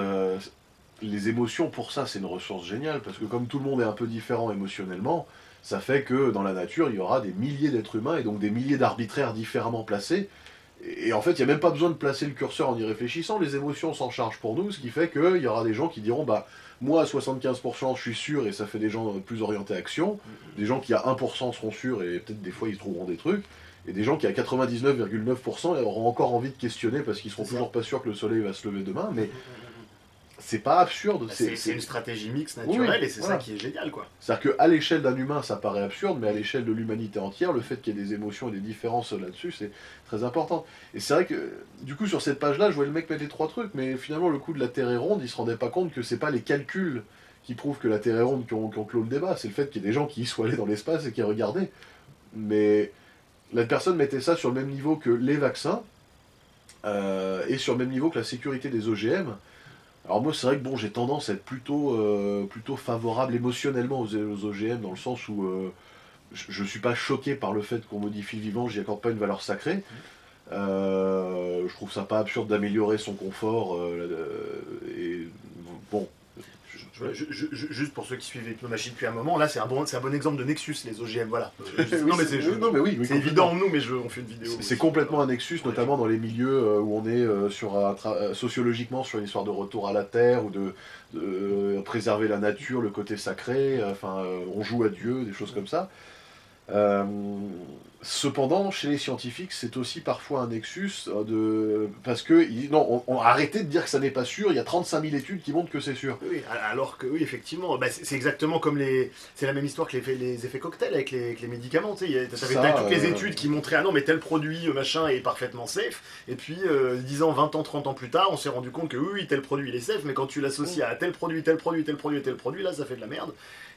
les émotions pour ça, c'est une ressource géniale parce que comme tout le monde est un peu différent émotionnellement, ça fait que dans la nature il y aura des milliers d'êtres humains et donc des milliers d'arbitraires différemment placés. Et en fait, il n'y a même pas besoin de placer le curseur en y réfléchissant, les émotions s'en chargent pour nous, ce qui fait qu'il y aura des gens qui diront bah moi à 75% je suis sûr et ça fait des gens plus orientés action, des gens qui à 1% seront sûrs et peut-être des fois ils trouveront des trucs. Et des gens qui à 99,9% auront encore envie de questionner parce qu'ils seront toujours pas sûrs que le soleil va se lever demain, mais c'est pas absurde. Bah, c'est une stratégie mixte naturelle oui, et c'est voilà. ça qui est génial, quoi. C'est-à-dire qu'à l'échelle d'un humain, ça paraît absurde, mais à l'échelle de l'humanité entière, le fait qu'il y ait des émotions et des différences là-dessus, c'est très important. Et c'est vrai que, du coup, sur cette page-là, je voyais le mec mettre les trois trucs, mais finalement, le coup de la Terre est ronde, il se rendait pas compte que c'est pas les calculs qui prouvent que la Terre est ronde qui ont clos le débat, c'est le fait qu'il y ait des gens qui y soient allés dans l'espace et qui aient regardé. Mais la personne mettait ça sur le même niveau que les vaccins et sur le même niveau que la sécurité des OGM. Alors moi c'est vrai que bon j'ai tendance à être plutôt favorable émotionnellement aux OGM dans le sens où je suis pas choqué par le fait qu'on modifie le vivant, j'y accorde pas une valeur sacrée. Je trouve ça pas absurde d'améliorer son confort et bon. Juste pour ceux qui suivent Hypnomachine depuis un moment, là c'est un bon exemple de Nexus, les OGM, voilà. Non mais c'est évident en nous, mais on fait une vidéo. C'est complètement un nexus, notamment dans les milieux où on est sociologiquement sur une histoire de retour à la terre ou de préserver la nature, le côté sacré. Enfin, on joue à Dieu, des choses comme ça. Euh, Cependant, chez les scientifiques, c'est aussi parfois un nexus parce que non, on a arrêté de dire que ça n'est pas sûr. Il y a 35 000 études qui montrent que c'est sûr. Oui, alors que oui, effectivement, bah, c'est exactement comme les. C'est la même histoire que les effets cocktails avec les médicaments. Tu sais, t'avais toutes les études qui montraient ah non, mais tel produit machin est parfaitement safe. Et puis 10 ans, 20 ans, 30 ans plus tard, on s'est rendu compte que oui, tel produit il est safe, mais quand tu l'associes à tel produit, tel produit, tel produit et tel produit, là ça fait de la merde.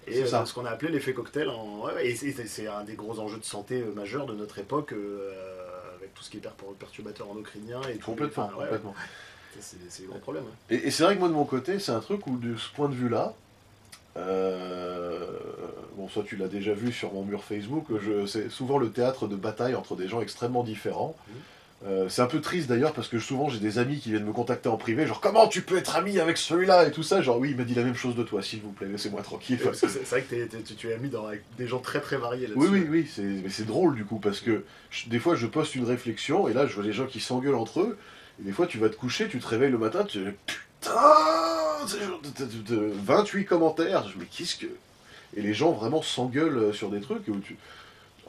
Et ce qu'on a appelé l'effet cocktail, ouais, et c'est un des gros enjeux de santé majeurs de notre époque, avec tout ce qui est perturbateur endocrinien et tout. Complètement, complètement. C'est un gros problème. Hein. Et c'est vrai que moi de mon côté, c'est un truc où de ce point de vue-là, bon, soit tu l'as déjà vu sur mon mur Facebook, c'est souvent le théâtre de bataille entre des gens extrêmement différents. C'est un peu triste d'ailleurs parce que souvent j'ai des amis qui viennent me contacter en privé, genre comment tu peux être ami avec celui-là et tout ça, genre oui il m'a dit la même chose de toi, s'il vous plaît, laissez-moi tranquille. C'est vrai que tu es ami avec des gens très très variés là-dessus. Oui, mais c'est drôle du coup parce que des fois je poste une réflexion et là je vois les gens qui s'engueulent entre eux, et des fois tu vas te coucher, tu te réveilles le matin, tu dis putain, 28 commentaires, mais qu'est-ce que... Et les gens vraiment s'engueulent sur des trucs où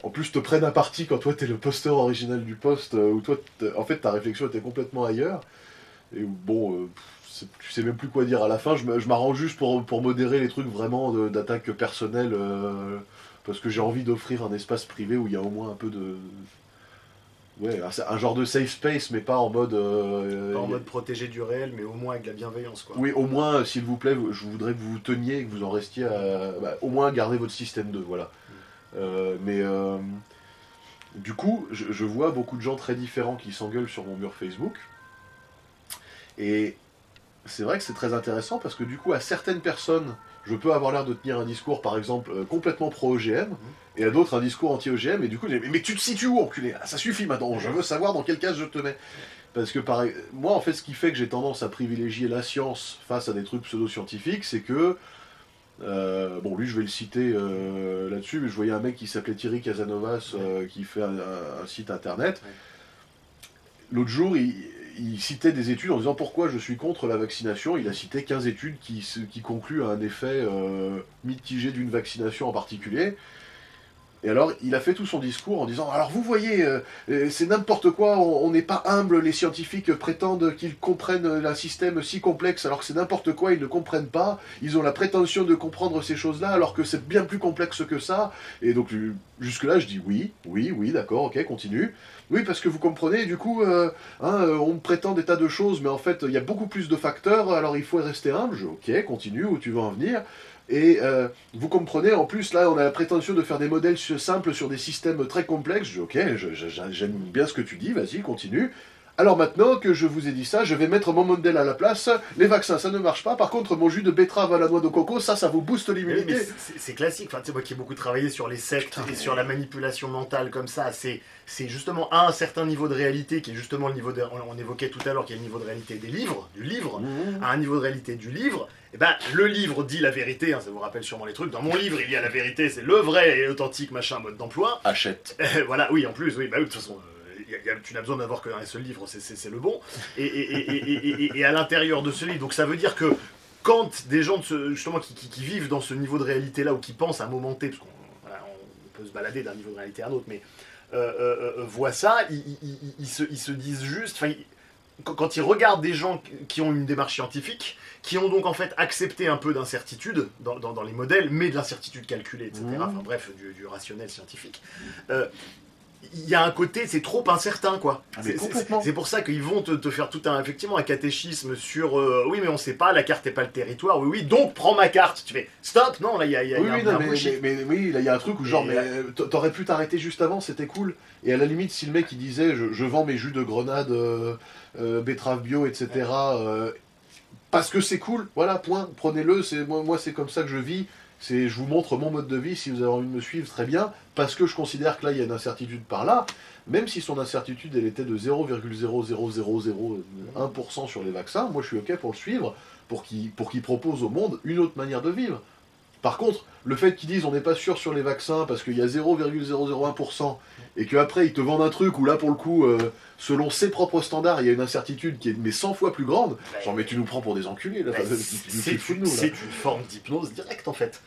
en plus te prennent à partie quand toi t'es le posteur original du post, où toi en fait ta réflexion était complètement ailleurs, et où, bon, tu sais même plus quoi dire à la fin, je m'arrange juste pour modérer les trucs vraiment d'attaque personnelle, parce que j'ai envie d'offrir un espace privé où il y a au moins un peu de... Ouais, un genre de safe space, mais pas en mode... pas en mode protégé du réel, mais au moins avec de la bienveillance, quoi. Oui, au moins, s'il vous plaît, je voudrais que vous vous teniez, que vous en restiez à... au moins garder votre système 2, voilà. Mais du coup, je vois beaucoup de gens très différents qui s'engueulent sur mon mur Facebook. Et c'est vrai que c'est très intéressant parce que du coup, à certaines personnes, je peux avoir l'air de tenir un discours, par exemple, complètement pro-OGM, et à d'autres un discours anti-OGM, et du coup, mais tu te situes où, enculé? Ça suffit maintenant, je veux savoir dans quelle case je te mets. Parce que moi, en fait, ce qui fait que j'ai tendance à privilégier la science face à des trucs pseudo-scientifiques, c'est que bon, lui, je vais le citer là-dessus, mais je voyais un mec qui s'appelait Thierry Casanovas, qui fait un site internet. L'autre jour, il citait des études en disant pourquoi je suis contre la vaccination. Il a cité 15 études qui concluent à un effet mitigé d'une vaccination en particulier. Et alors, il a fait tout son discours en disant « Alors vous voyez, c'est n'importe quoi, on n'est pas humble, les scientifiques prétendent qu'ils comprennent un système si complexe, alors que c'est n'importe quoi, ils ne comprennent pas, ils ont la prétention de comprendre ces choses-là, alors que c'est bien plus complexe que ça. » Et donc, jusque-là, je dis « Oui, d'accord, ok, continue. » Oui, parce que vous comprenez, du coup, on prétend des tas de choses, mais en fait, il y a beaucoup plus de facteurs, alors il faut rester humble. Je dis « Ok, continue, où tu veux en venir ?» Et vous comprenez, en plus, là, on a la prétention de faire des modèles simples sur des systèmes très complexes. Je dis, ok, j'aime bien ce que tu dis, vas-y, continue. Alors maintenant que je vous ai dit ça, je vais mettre mon modèle à la place. Les vaccins, ça ne marche pas. Par contre, mon jus de betterave à la noix de coco, ça vous booste l'immunité. C'est classique. Enfin, tu sais, moi qui ai beaucoup travaillé sur les sectes et sur la manipulation mentale comme ça, c'est justement à un certain niveau de réalité qui est justement le niveau de... On évoquait tout à l'heure qu'il y a le niveau de réalité du livre, à un niveau de réalité du livre. Et ben, le livre dit la vérité, hein, ça vous rappelle sûrement les trucs. Dans mon livre, il y a la vérité, c'est le vrai et authentique machin mode d'emploi. Achète. Voilà, oui, en plus, oui, bah oui, de toute façon... tu n'as besoin d'avoir qu'un seul livre, c'est le bon. Et à l'intérieur de ce livre, donc ça veut dire que quand des gens justement qui vivent dans ce niveau de réalité-là, ou qui pensent à un moment T, parce on peut se balader d'un niveau de réalité à un autre, mais voient ça, ils se disent juste... Quand ils regardent des gens qui ont une démarche scientifique, qui ont donc en fait accepté un peu d'incertitude dans les modèles, mais de l'incertitude calculée, etc., enfin bref, du rationnel scientifique, il y a un côté, c'est trop incertain, quoi. C'est pour ça qu'ils vont te faire tout effectivement un catéchisme sur oui, mais on sait pas, la carte n'est pas le territoire, oui, donc prends ma carte. Tu fais stop, non, là il y a oui, là il y a un truc où genre, mais t'aurais pu t'arrêter juste avant, c'était cool. Et à la limite, si le mec il disait je vends mes jus de grenade, betterave bio, etc., parce que c'est cool, voilà, point, prenez-le, moi c'est comme ça que je vis. Je vous montre mon mode de vie, si vous avez envie de me suivre, très bien, parce que je considère que là, il y a une incertitude par là, même si son incertitude, elle était de 0,00001% sur les vaccins, moi je suis ok pour le suivre, pour qu'il propose au monde une autre manière de vivre. Par contre, le fait qu'ils disent on n'est pas sûr sur les vaccins parce qu'il y a 0,001% et qu'après ils te vendent un truc où là pour le coup, selon ses propres standards, il y a une incertitude qui est mais 100 fois plus grande. Genre mais tu nous prends pour des enculés là, c'est une forme d'hypnose directe en fait.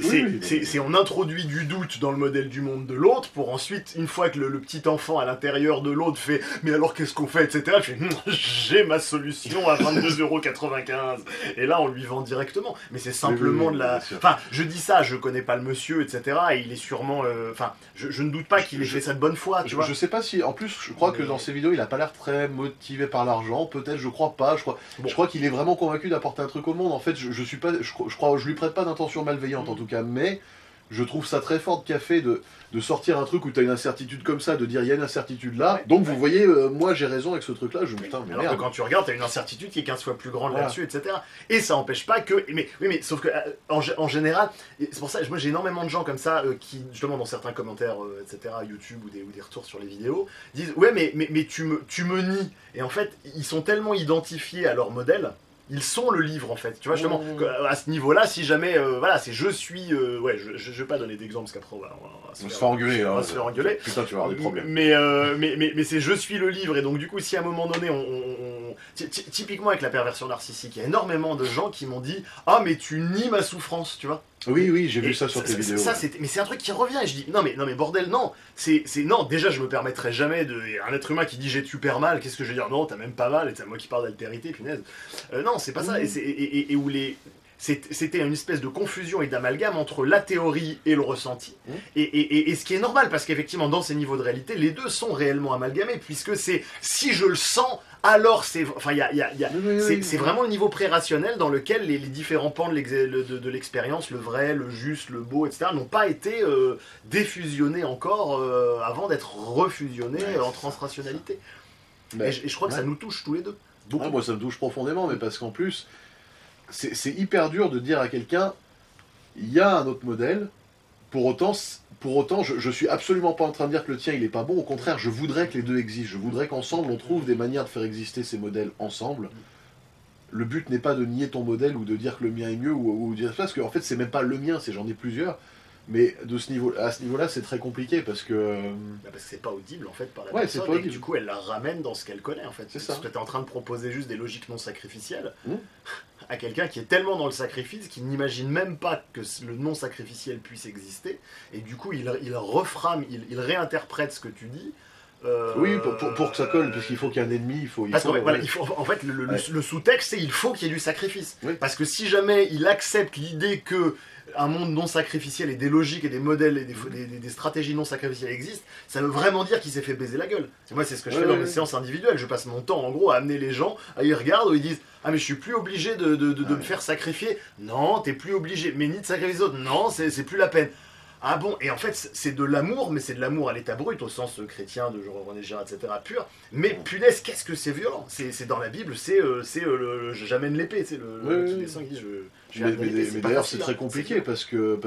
Oui, On introduit du doute dans le modèle du monde de l'autre pour ensuite, une fois que le petit enfant à l'intérieur de l'autre fait mais alors qu'est-ce qu'on fait, etc. Je fais j'ai ma solution à 22,95 €. Et là on lui vend directement. Mais c'est simplement de la. Enfin, je dis ça, je connais pas le monsieur, etc. Et il est sûrement. Enfin, je ne doute pas qu'il ait fait ça de bonne foi, tu vois. Je sais pas si. En plus, je crois que dans ses vidéos, il a pas l'air très motivé par l'argent. Peut-être, je crois pas. Je crois qu'il est vraiment convaincu d'apporter un truc au monde. En fait, je suis pas. Je lui prête pas d'intention malveillante en tout cas, mais je trouve ça très fort de café de sortir un truc où t'as une incertitude comme ça, de dire il y a une incertitude là. Ouais. Donc vous voyez, moi j'ai raison avec ce truc là. Putain, mais alors merde. que quand tu regardes, t'as une incertitude qui est 15 fois plus grande là-dessus, etc. Et ça empêche pas que. Mais sauf que en général, c'est pour ça, moi j'ai énormément de gens comme ça qui, justement, dans certains commentaires, etc., YouTube ou des retours sur les vidéos, disent ouais, mais tu me nies. Et en fait, ils sont tellement identifiés à leur modèle. Ils sont le livre en fait, tu vois justement à ce niveau-là, si jamais voilà, c'est je suis ouais, je vais pas donner d'exemple parce qu'après on va se faire engueuler. On va se faire engueuler. Putain, tu vas avoir des problèmes. Mais c'est je suis le livre et donc du coup si à un moment donné typiquement avec la perversion narcissique, il y a énormément de gens qui m'ont dit ah mais tu nies ma souffrance, tu vois. Oui, j'ai vu ça sur tes vidéos. Mais c'est un truc qui revient et je dis non mais bordel non, non, déjà je me permettrais jamais un être humain qui dit j'ai super mal, qu'est-ce que je vais dire, non t'as même pas mal, et c'est moi qui parle d'altérité, punaise. Non c'est pas ça, et où c'était une espèce de confusion et d'amalgame entre la théorie et le ressenti. Et ce qui est normal, parce qu'effectivement, dans ces niveaux de réalité, les deux sont réellement amalgamés, puisque c'est si je le sens, alors c'est. Enfin, c'est vraiment le niveau pré-rationnel dans lequel les différents pans de l'expérience, le vrai, le juste, le beau, etc., n'ont pas été défusionnés encore avant d'être refusionnés en transrationalité. Et je crois que ça nous touche tous les deux. Ah, moi, ça me touche profondément, mais parce qu'en plus. C'est hyper dur de dire à quelqu'un il y a un autre modèle, pour autant je suis absolument pas en train de dire que le tien il est pas bon, au contraire je voudrais que les deux existent, je voudrais qu'ensemble on trouve des manières de faire exister ces modèles ensemble. Le but n'est pas de nier ton modèle ou de dire que le mien est mieux ou dire ça, parce qu'en fait c'est même pas le mien, c'est j'en ai plusieurs. Mais à ce niveau-là, c'est très compliqué parce que. Parce que c'est pas audible en fait par la personne. Et du coup, elle la ramène dans ce qu'elle connaît en fait. C'est ça. Parce que tu es en train de proposer juste des logiques non sacrificielles à quelqu'un qui est tellement dans le sacrifice qu'il n'imagine même pas que le non sacrificiel puisse exister. Et du coup, il reframe, il réinterprète ce que tu dis. Oui, pour que ça colle, parce qu'il faut qu'il y ait un ennemi, en fait, le sous-texte, c'est il faut qu'il y ait du sacrifice. Oui. Parce que si jamais il accepte l'idée que un monde non sacrificiel et des logiques et des modèles et des stratégies non sacrificielles existent, ça veut vraiment dire qu'il s'est fait baiser la gueule. Et moi, c'est ce que je fais dans mes séances individuelles. Je passe mon temps, en gros, à amener les gens, ils regardent, où ils disent ah mais je suis plus obligé de me faire sacrifier. Non, t'es plus obligé. Mais ni de sacrifier les autres. Non, c'est plus la peine. Ah bon, et en fait, c'est de l'amour, mais c'est de l'amour à l'état brut, au sens chrétien de René Girard, etc., pur. Mais punaise, qu'est-ce que c'est violent. C'est dans la Bible, j'amène l'épée, c'est le qui descend, qui dit mais d'ailleurs, c'est très compliqué, parce que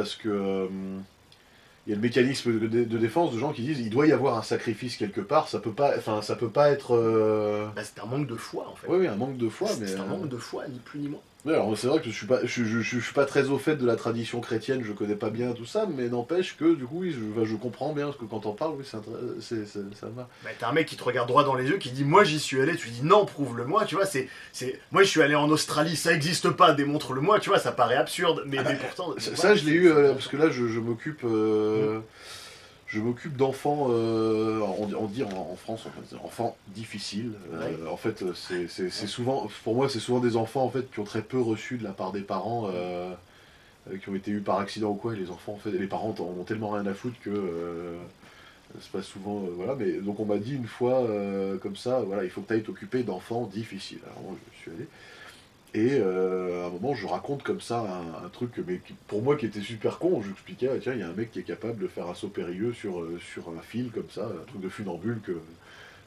il y a le mécanisme de défense de gens qui disent il doit y avoir un sacrifice quelque part, ça peut pas être... c'est un manque de foi, en fait. Oui, un manque de foi, mais... C'est un manque de foi, ni plus ni moins. Alors c'est vrai que je suis pas très au fait de la tradition chrétienne, je connais pas bien tout ça, mais n'empêche que du coup oui, je comprends bien ce que quand on parle, oui, ça va. T'as un mec qui te regarde droit dans les yeux, qui dit moi j'y suis allé, tu lui dis non, prouve-le-moi, tu vois, moi je suis allé en Australie, ça existe pas, démontre-le-moi, tu vois, ça paraît absurde, mais pourtant... Ça je l'ai eu, parce que là je m'occupe... Je m'occupe d'enfants, on dit en France, enfants difficiles. En fait, c'est souvent, pour moi, c'est souvent des enfants en fait qui ont très peu reçu de la part des parents, qui ont été eus par accident ou quoi. Et les enfants, en fait, les parents en ont tellement rien à foutre que c'est pas souvent, voilà. Mais donc on m'a dit une fois comme ça, voilà, il faut que tu ailles t'occuper d'enfants difficiles. Alors moi, je suis allé. Et à un moment, je raconte comme ça un truc, mais pour moi qui était super con, je expliquais, tiens, il y a un mec qui est capable de faire un saut périlleux sur un fil comme ça, un truc de funambule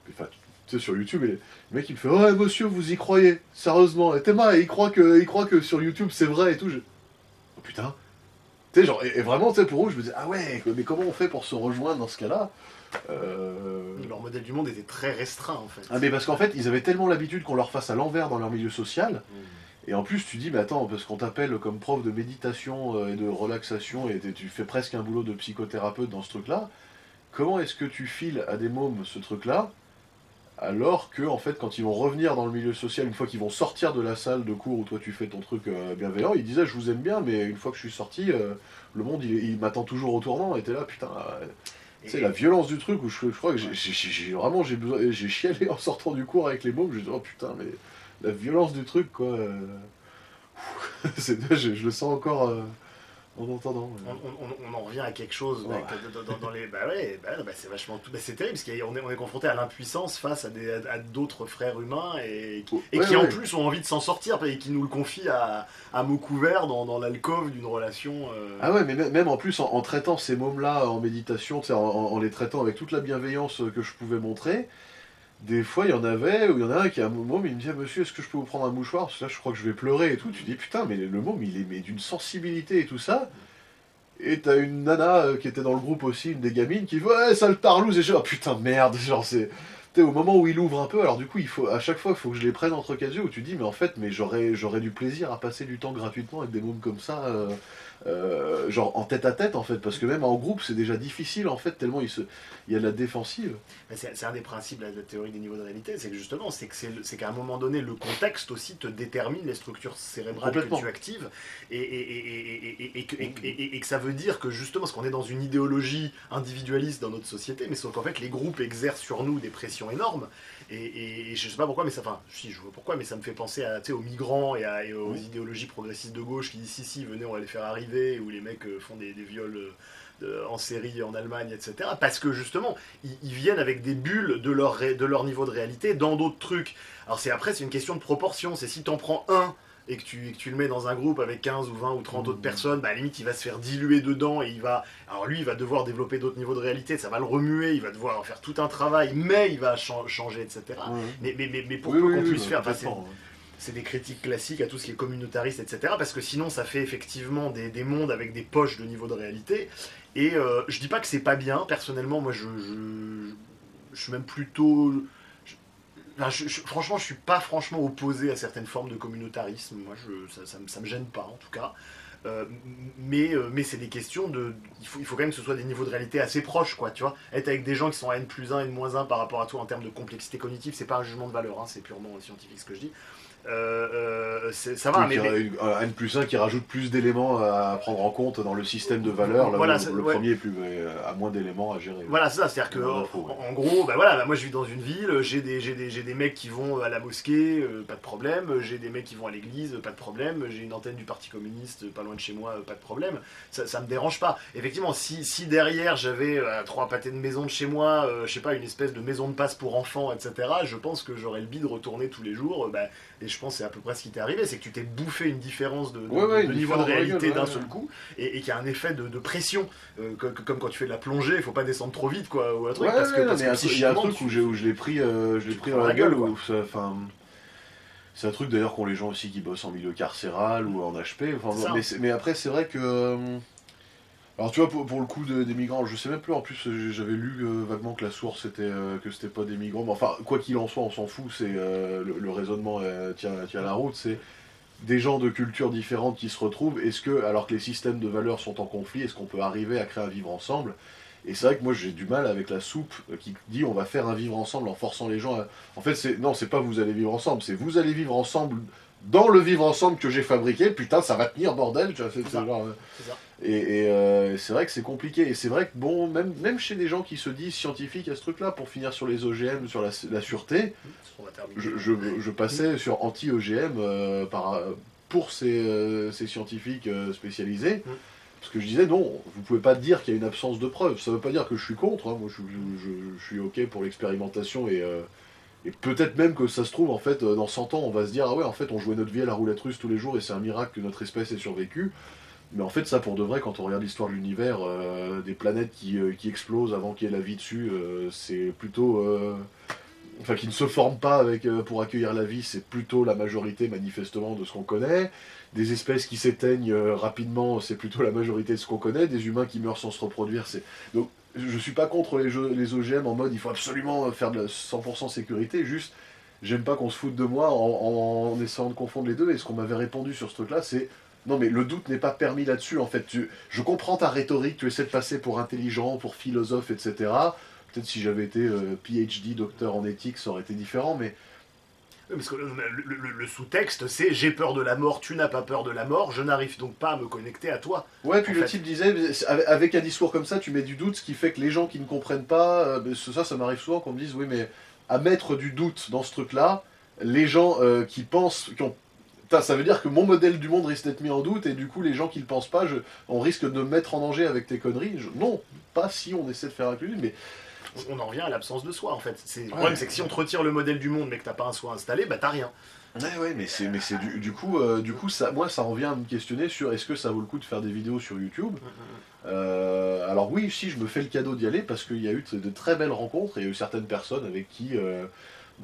enfin, tu sais, sur YouTube, et le mec il me fait, ouais monsieur, vous y croyez, sérieusement, et Théma, il croit que sur YouTube c'est vrai et tout, oh putain, tu sais, genre, et vraiment, tu sais, pour eux, je me disais, ah ouais, mais comment on fait pour se rejoindre dans ce cas-là? Leur modèle du monde était très restreint en fait. Ah mais parce qu'en fait, ils avaient tellement l'habitude qu'on leur fasse à l'envers dans leur milieu social. Et en plus, tu dis, mais attends, parce qu'on t'appelle comme prof de méditation et de relaxation, et tu fais presque un boulot de psychothérapeute dans ce truc-là, comment est-ce que tu files à des mômes ce truc-là, alors que, en fait, quand ils vont revenir dans le milieu social, une fois qu'ils vont sortir de la salle de cours où toi tu fais ton truc bienveillant, ils disaient, je vous aime bien, mais une fois que je suis sorti, le monde, il m'attend toujours au tournant, et t'es là, putain, c'est la violence du truc, où je crois que vraiment, j'ai chialé en sortant du cours avec les mômes, je dis, oh putain, mais la violence du truc, quoi. Je le sens encore en entendant. On en revient à quelque chose Ouais. dans les. Bah ouais, c'est vachement tout. Bah, c'est terrible parce qu'on est confronté à l'impuissance face à d'autres frères humains et qui en plus ont envie de s'en sortir et qui nous le confient à mots couverts dans l'alcôve d'une relation. Ah ouais, mais même en plus, en traitant ces mômes-là en méditation, tu sais, en les traitant avec toute la bienveillance que je pouvais montrer, des fois, il y en avait, où il y en a un qui a un môme, il me dit, ah, monsieur, est-ce que je peux vous prendre un mouchoir? Parce que là, je crois que je vais pleurer et tout. Tu dis, putain, mais le môme, il est mais d'une sensibilité et tout ça. Et t'as une nana qui était dans le groupe aussi, une des gamines, qui dit, ouais, sale tarlouse, et je dis, oh putain, merde, genre, c'est. Tu sais, au moment où il ouvre un peu, alors du coup, à chaque fois, il faut que je les prenne entre quatre yeux, où tu dis, mais en fait, mais j'aurais du plaisir à passer du temps gratuitement avec des mômes comme ça, genre en tête à tête, en fait, parce que même en groupe, c'est déjà difficile, en fait, tellement il y a de la défensive. C'est un des principes de la théorie des niveaux de réalité, c'est que justement, c'est qu'à un moment donné, le contexte aussi te détermine les structures cérébrales que tu actives, et que ça veut dire que justement, parce qu'on est dans une idéologie individualiste dans notre société, mais sauf qu'en fait, les groupes exercent sur nous des pressions énormes, et je sais pas pourquoi, mais ça, enfin, si je vois pourquoi, mais ça me fait penser aux migrants et aux idéologies progressistes de gauche qui disent si, venez, on va les faire arriver, où les mecs font des viols en série en Allemagne, etc. Parce que justement, ils viennent avec des bulles de leur niveau de réalité dans d'autres trucs. Alors après, c'est une question de proportion. C'est si t'en prends un et que tu le mets dans un groupe avec 15 ou 20 ou 30 autres personnes, bah à la limite, il va se faire diluer dedans et alors lui, il va devoir développer d'autres niveaux de réalité, ça va le remuer, il va devoir faire tout un travail, mais il va changer, etc. Mais pour peu qu'on puisse faire passer... C'est des critiques classiques à tout ce qui est communautariste, etc. Parce que sinon, ça fait effectivement des mondes avec des poches de niveau de réalité. Et je dis pas que c'est pas bien. Personnellement, moi, je suis même plutôt... franchement, je suis pas franchement opposé à certaines formes de communautarisme. Moi, ça me gêne pas, en tout cas. Mais c'est des questions de... Il faut quand même que ce soit des niveaux de réalité assez proches, quoi, tu vois. Être avec des gens qui sont à N+1, N-1 par rapport à toi en termes de complexité cognitive, c'est pas un jugement de valeur, hein, c'est purement scientifique ce que je dis. Ça va, un N+1 qui rajoute plus d'éléments à prendre en compte dans le système de valeurs, voilà, le premier a moins d'éléments à gérer. Voilà, c'est ça, c'est-à-dire que en gros, moi je vis dans une ville, j'ai des mecs qui vont à la mosquée, pas de problème, j'ai des mecs qui vont à l'église, pas de problème, j'ai une antenne du Parti communiste pas loin de chez moi, pas de problème, ça me dérange pas. Effectivement, si derrière j'avais 3 pâtés de maison de chez moi, je sais pas, une espèce de maison de passe pour enfants, etc., je pense que j'aurais le bide de retourner tous les jours, et je pense que c'est à peu près ce qui t'est arrivé, c'est que tu t'es bouffé une différence de niveau de réalité d'un seul coup, et qu'il y a un effet de pression, comme quand tu fais de la plongée, il faut pas descendre trop vite, quoi, ou un truc, parce que il y a un truc où je l'ai pris dans la gueule, c'est un truc d'ailleurs qu'ont les gens aussi qui bossent en milieu carcéral ou en HP, mais après c'est vrai que... Alors tu vois, pour le coup des migrants, je sais même plus, en plus j'avais lu vaguement que la source était que c'était pas des migrants, mais enfin, quoi qu'il en soit, on s'en fout, c'est le raisonnement tient la route, c'est des gens de cultures différentes qui se retrouvent, alors que les systèmes de valeurs sont en conflit, est-ce qu'on peut arriver à créer un vivre ensemble? Et c'est vrai que moi j'ai du mal avec la soupe qui dit on va faire un vivre ensemble en forçant les gens à... En fait, c'est pas vous allez vivre ensemble, c'est vous allez vivre ensemble dans le vivre ensemble que j'ai fabriqué, putain ça va tenir bordel, tu vois, c'est ça. Et c'est vrai que c'est compliqué, et c'est vrai que bon, même chez des gens qui se disent scientifiques à ce truc-là, pour finir sur les OGM, sur la sûreté, je passais sur anti-OGM pour ces scientifiques spécialisés, parce que je disais non, vous pouvez pas dire qu'il y a une absence de preuves, ça veut pas dire que je suis contre, hein, moi je suis ok pour l'expérimentation, et peut-être même que ça se trouve, en fait, dans 100 ans, on va se dire, ah ouais, en fait, on jouait notre vie à la roulette russe tous les jours, et c'est un miracle que notre espèce ait survécu. Mais en fait, ça, pour de vrai, quand on regarde l'histoire de l'univers, des planètes qui explosent avant qu'il y ait la vie dessus, c'est plutôt... Enfin, qui ne se forment pas pour accueillir la vie, c'est plutôt la majorité, manifestement, de ce qu'on connaît. Des espèces qui s'éteignent rapidement, c'est plutôt la majorité de ce qu'on connaît. Des humains qui meurent sans se reproduire, c'est... Donc, je suis pas contre les OGM en mode, il faut absolument faire de la 100% sécurité, juste... j'aime pas qu'on se foute de moi en essayant de confondre les deux. Et ce qu'on m'avait répondu sur ce truc-là, c'est non, mais le doute n'est pas permis là-dessus. En fait, je comprends ta rhétorique, tu essaies de passer pour intelligent, pour philosophe, etc. Peut-être si j'avais été PhD, docteur en éthique, ça aurait été différent, mais Oui, parce que le sous-texte, c'est j'ai peur de la mort, tu n'as pas peur de la mort, je n'arrive donc pas à me connecter à toi. ouais, puis En le fait. type disait, avec un discours comme ça, tu mets du doute, ce qui fait que les gens qui ne comprennent pas, ça m'arrive souvent qu'on me dise, oui, mais à mettre du doute dans ce truc-là, les gens qui pensent, putain, ça veut dire que mon modèle du monde risque d'être mis en doute, et du coup, les gens qui ne le pensent pas, on risque de me mettre en danger avec tes conneries. Non, pas si on essaie de faire inclure, mais On en revient à l'absence de soi, en fait. Le problème, c'est que si on te retire le modèle du monde, mais que t'as pas un soi installé, bah t'as rien. ouais, mais c'est du coup ça, moi ça revient à me questionner sur est-ce que ça vaut le coup de faire des vidéos sur YouTube. Alors oui, si je me fais le cadeau d'y aller parce qu'il y a eu de très belles rencontres et il y a eu certaines personnes avec qui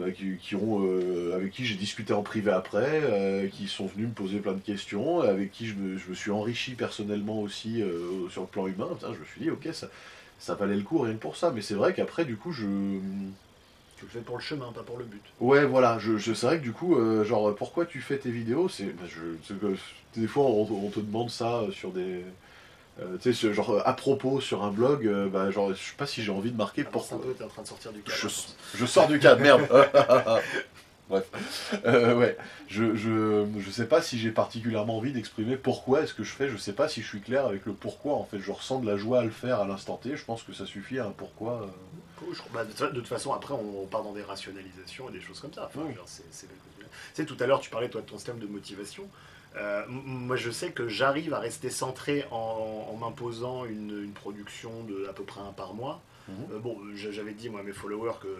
avec qui j'ai discuté en privé après, qui sont venus me poser plein de questions, avec qui je me suis enrichi personnellement aussi sur le plan humain. Putain, je me suis dit ok, ça valait le coup rien que pour ça, mais c'est vrai qu'après du coup Tu le fais pour le chemin, pas pour le but. ouais, voilà, c'est vrai que du coup, genre, pourquoi tu fais tes vidéos? C'est que des fois, on te demande ça sur des. Tu sais, genre, à propos sur un blog, bah, genre, je sais pas si j'ai envie de marquer Avance un pourquoi. peu, t'es en train de sortir du cadre. Je, je pense. je sors du cadre, merde! Bref. Ouais, je sais pas si j'ai particulièrement envie d'exprimer pourquoi est-ce que je fais, je sais pas si je suis clair avec le pourquoi, en fait. Je ressens de la joie à le faire à l'instant T, je pense que ça suffit à un pourquoi. Bah, de toute façon, après, on part dans des rationalisations et des choses comme ça. Enfin, Oui. genre, tu sais, tout à l'heure, tu parlais, toi, de ton système de motivation. Moi, je sais que j'arrive à rester centré en m'imposant une production de à peu près un par mois. Mhm. Bon, j'avais dit, moi, à mes followers que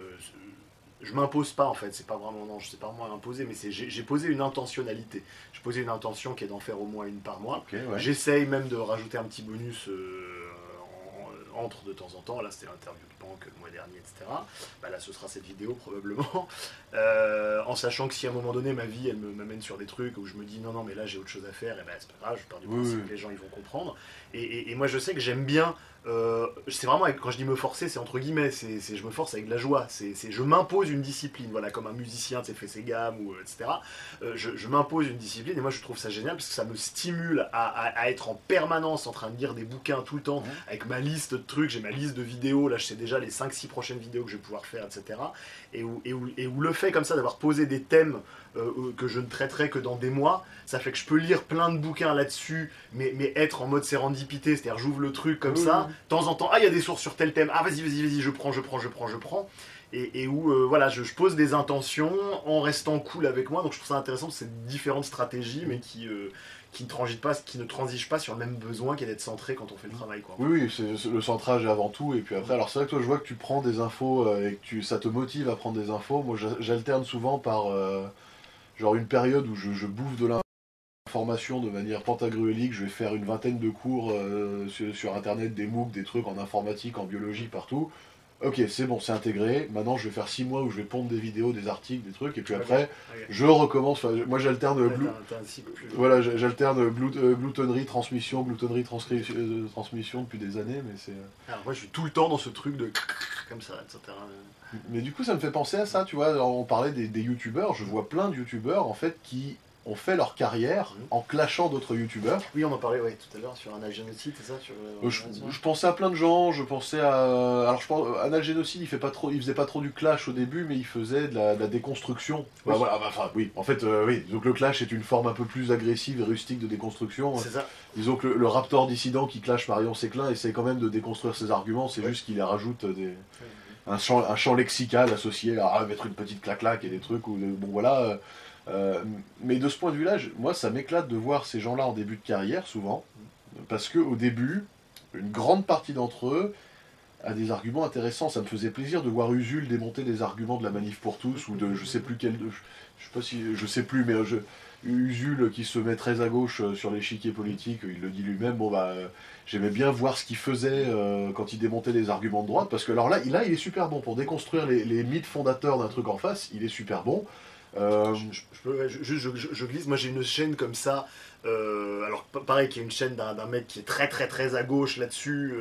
je m'impose pas, en fait. C'est pas vraiment, non, c'est pas vraiment imposé, mais j'ai posé une intentionnalité. J'ai posé une intention qui est d'en faire au moins une par mois. Ok, ouais. J'essaye même de rajouter un petit bonus entre de temps en temps. Là, c'était l'interview de banque le mois dernier, etc. Bah, là, ce sera cette vidéo probablement. En sachant que si à un moment donné ma vie elle m'amène sur des trucs où je me dis non, non, mais là j'ai autre chose à faire, et ben c'est pas grave, je pars du principe que les gens ils vont comprendre. Et moi je sais que j'aime bien. C'est vraiment, quand je dis me forcer, c'est entre guillemets, je me force avec de la joie, je m'impose une discipline, voilà, comme un musicien fait ses gammes, ou, etc. Je m'impose une discipline et moi je trouve ça génial parce que ça me stimule à être en permanence en train de lire des bouquins tout le temps, avec ma liste de trucs, j'ai ma liste de vidéos, là je sais déjà les 5-6 prochaines vidéos que je vais pouvoir faire, etc. Et où le fait comme ça d'avoir posé des thèmes que je ne traiterai que dans des mois, ça fait que je peux lire plein de bouquins là-dessus, mais être en mode sérendipité, c'est-à-dire j'ouvre le truc comme ça, de temps en temps, ah il y a des sources sur tel thème, ah vas-y, je prends, et où voilà, je pose des intentions en restant cool avec moi, donc je trouve ça intéressant, c'est différentes stratégies, mais qui ne transigent pas sur le même besoin qu'est d'être centré quand on fait le travail, quoi. Oui, oui, le centrage est avant tout, et puis après, alors c'est vrai que toi je vois que tu prends des infos et que ça te motive à prendre des infos. Moi j'alterne souvent par genre une période où je bouffe de l'information de manière pantagruélique, je vais faire une vingtaine de cours sur internet, des MOOC, des trucs en informatique, en biologie, partout. Ok, c'est bon, c'est intégré. Maintenant, je vais faire 6 mois où je vais pondre des vidéos, des articles, des trucs, et puis après, je recommence. Enfin, moi, j'alterne voilà, j'alterne gloutonnerie, transmission transmission depuis des années, mais c'est. Alors moi, je suis tout le temps dans ce truc de comme ça, etc. Mais du coup, ça me fait penser à ça, tu vois. Alors, on parlait des youtubeurs. Je vois plein de youtubeurs en fait qui ont fait leur carrière en clashant d'autres youtubeurs. Oui, on en parlait tout à l'heure sur Anal Génocide, c'est ça Je pensais à plein de gens, je pensais à... Alors je pense, Anal Génocide, il faisait pas trop du clash au début, mais il faisait de la déconstruction. Oui. Bah, voilà, enfin oui, en fait, oui. Donc le clash est une forme un peu plus agressive et rustique de déconstruction. C'est ça. Disons que le raptor dissident qui clash Marion Séclin essaie quand même de déconstruire ses arguments, c'est juste qu'il rajoute un champ lexical associé à mettre une petite claque-claque et des trucs, ou bon voilà... mais de ce point de vue-là, moi ça m'éclate de voir ces gens-là en début de carrière, souvent, parce qu'au début, une grande partie d'entre eux a des arguments intéressants. Ça me faisait plaisir de voir Usul démonter des arguments de la Manif pour tous, ou de je sais plus quel... Je sais pas si... Je sais plus, mais Usul qui se met très à gauche sur l'échiquier politique, il le dit lui-même, bon bah... J'aimais bien voir ce qu'il faisait quand il démontait les arguments de droite, parce que alors là il est super bon pour déconstruire les mythes fondateurs d'un truc en face, il est super bon. Je glisse, moi j'ai une chaîne comme ça, alors pareil, qui est une chaîne d'un mec qui est très très très à gauche là-dessus,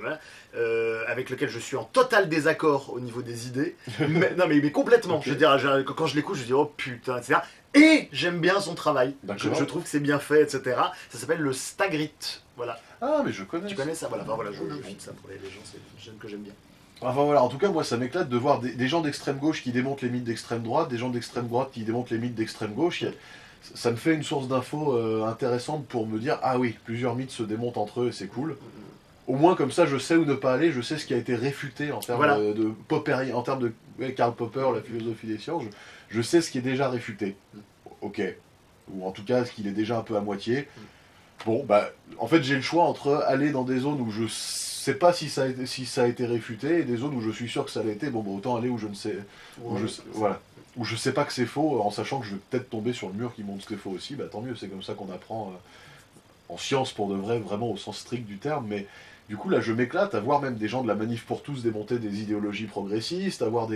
voilà, avec lequel je suis en total désaccord au niveau des idées, non mais complètement, Ok. je veux dire, quand je l'écoute je dis oh putain, etc. Et j'aime bien son travail, D'accord. je trouve que c'est bien fait, etc. Ça s'appelle le Stagrit, voilà. Ah, mais je connais. Tu connais ça? Voilà, enfin, voilà, je file ça pour les gens, c'est une chaîne que j'aime bien. Enfin voilà, en tout cas, moi ça m'éclate de voir des gens d'extrême gauche qui démontent les mythes d'extrême droite, des gens d'extrême droite qui démontent les mythes d'extrême gauche. Ça me fait une source d'infos intéressante pour me dire, ah oui, plusieurs mythes se démontent entre eux et c'est cool. Au moins comme ça, je sais où ne pas aller, je sais ce qui a été réfuté en termes Voilà. de Popper, en termes de Karl Popper, la philosophie des sciences, je sais ce qui est déjà réfuté. Ok. Ou en tout cas, ce qu'il est déjà un peu à moitié. Bon, bah, en fait, j'ai le choix entre aller dans des zones où je sais pas si ça a été réfuté et des zones où je suis sûr que ça l'a été. Bon, bah, autant aller où je ne sais, voilà, où je sais pas que c'est faux, en sachant que je vais peut-être tomber sur le mur qui montre que c'est faux aussi. Bah, tant mieux, c'est comme ça qu'on apprend en science pour de vrai, vraiment au sens strict du terme. Mais du coup, là, je m'éclate à voir même des gens de la Manif pour tous démonter des idéologies progressistes, à voir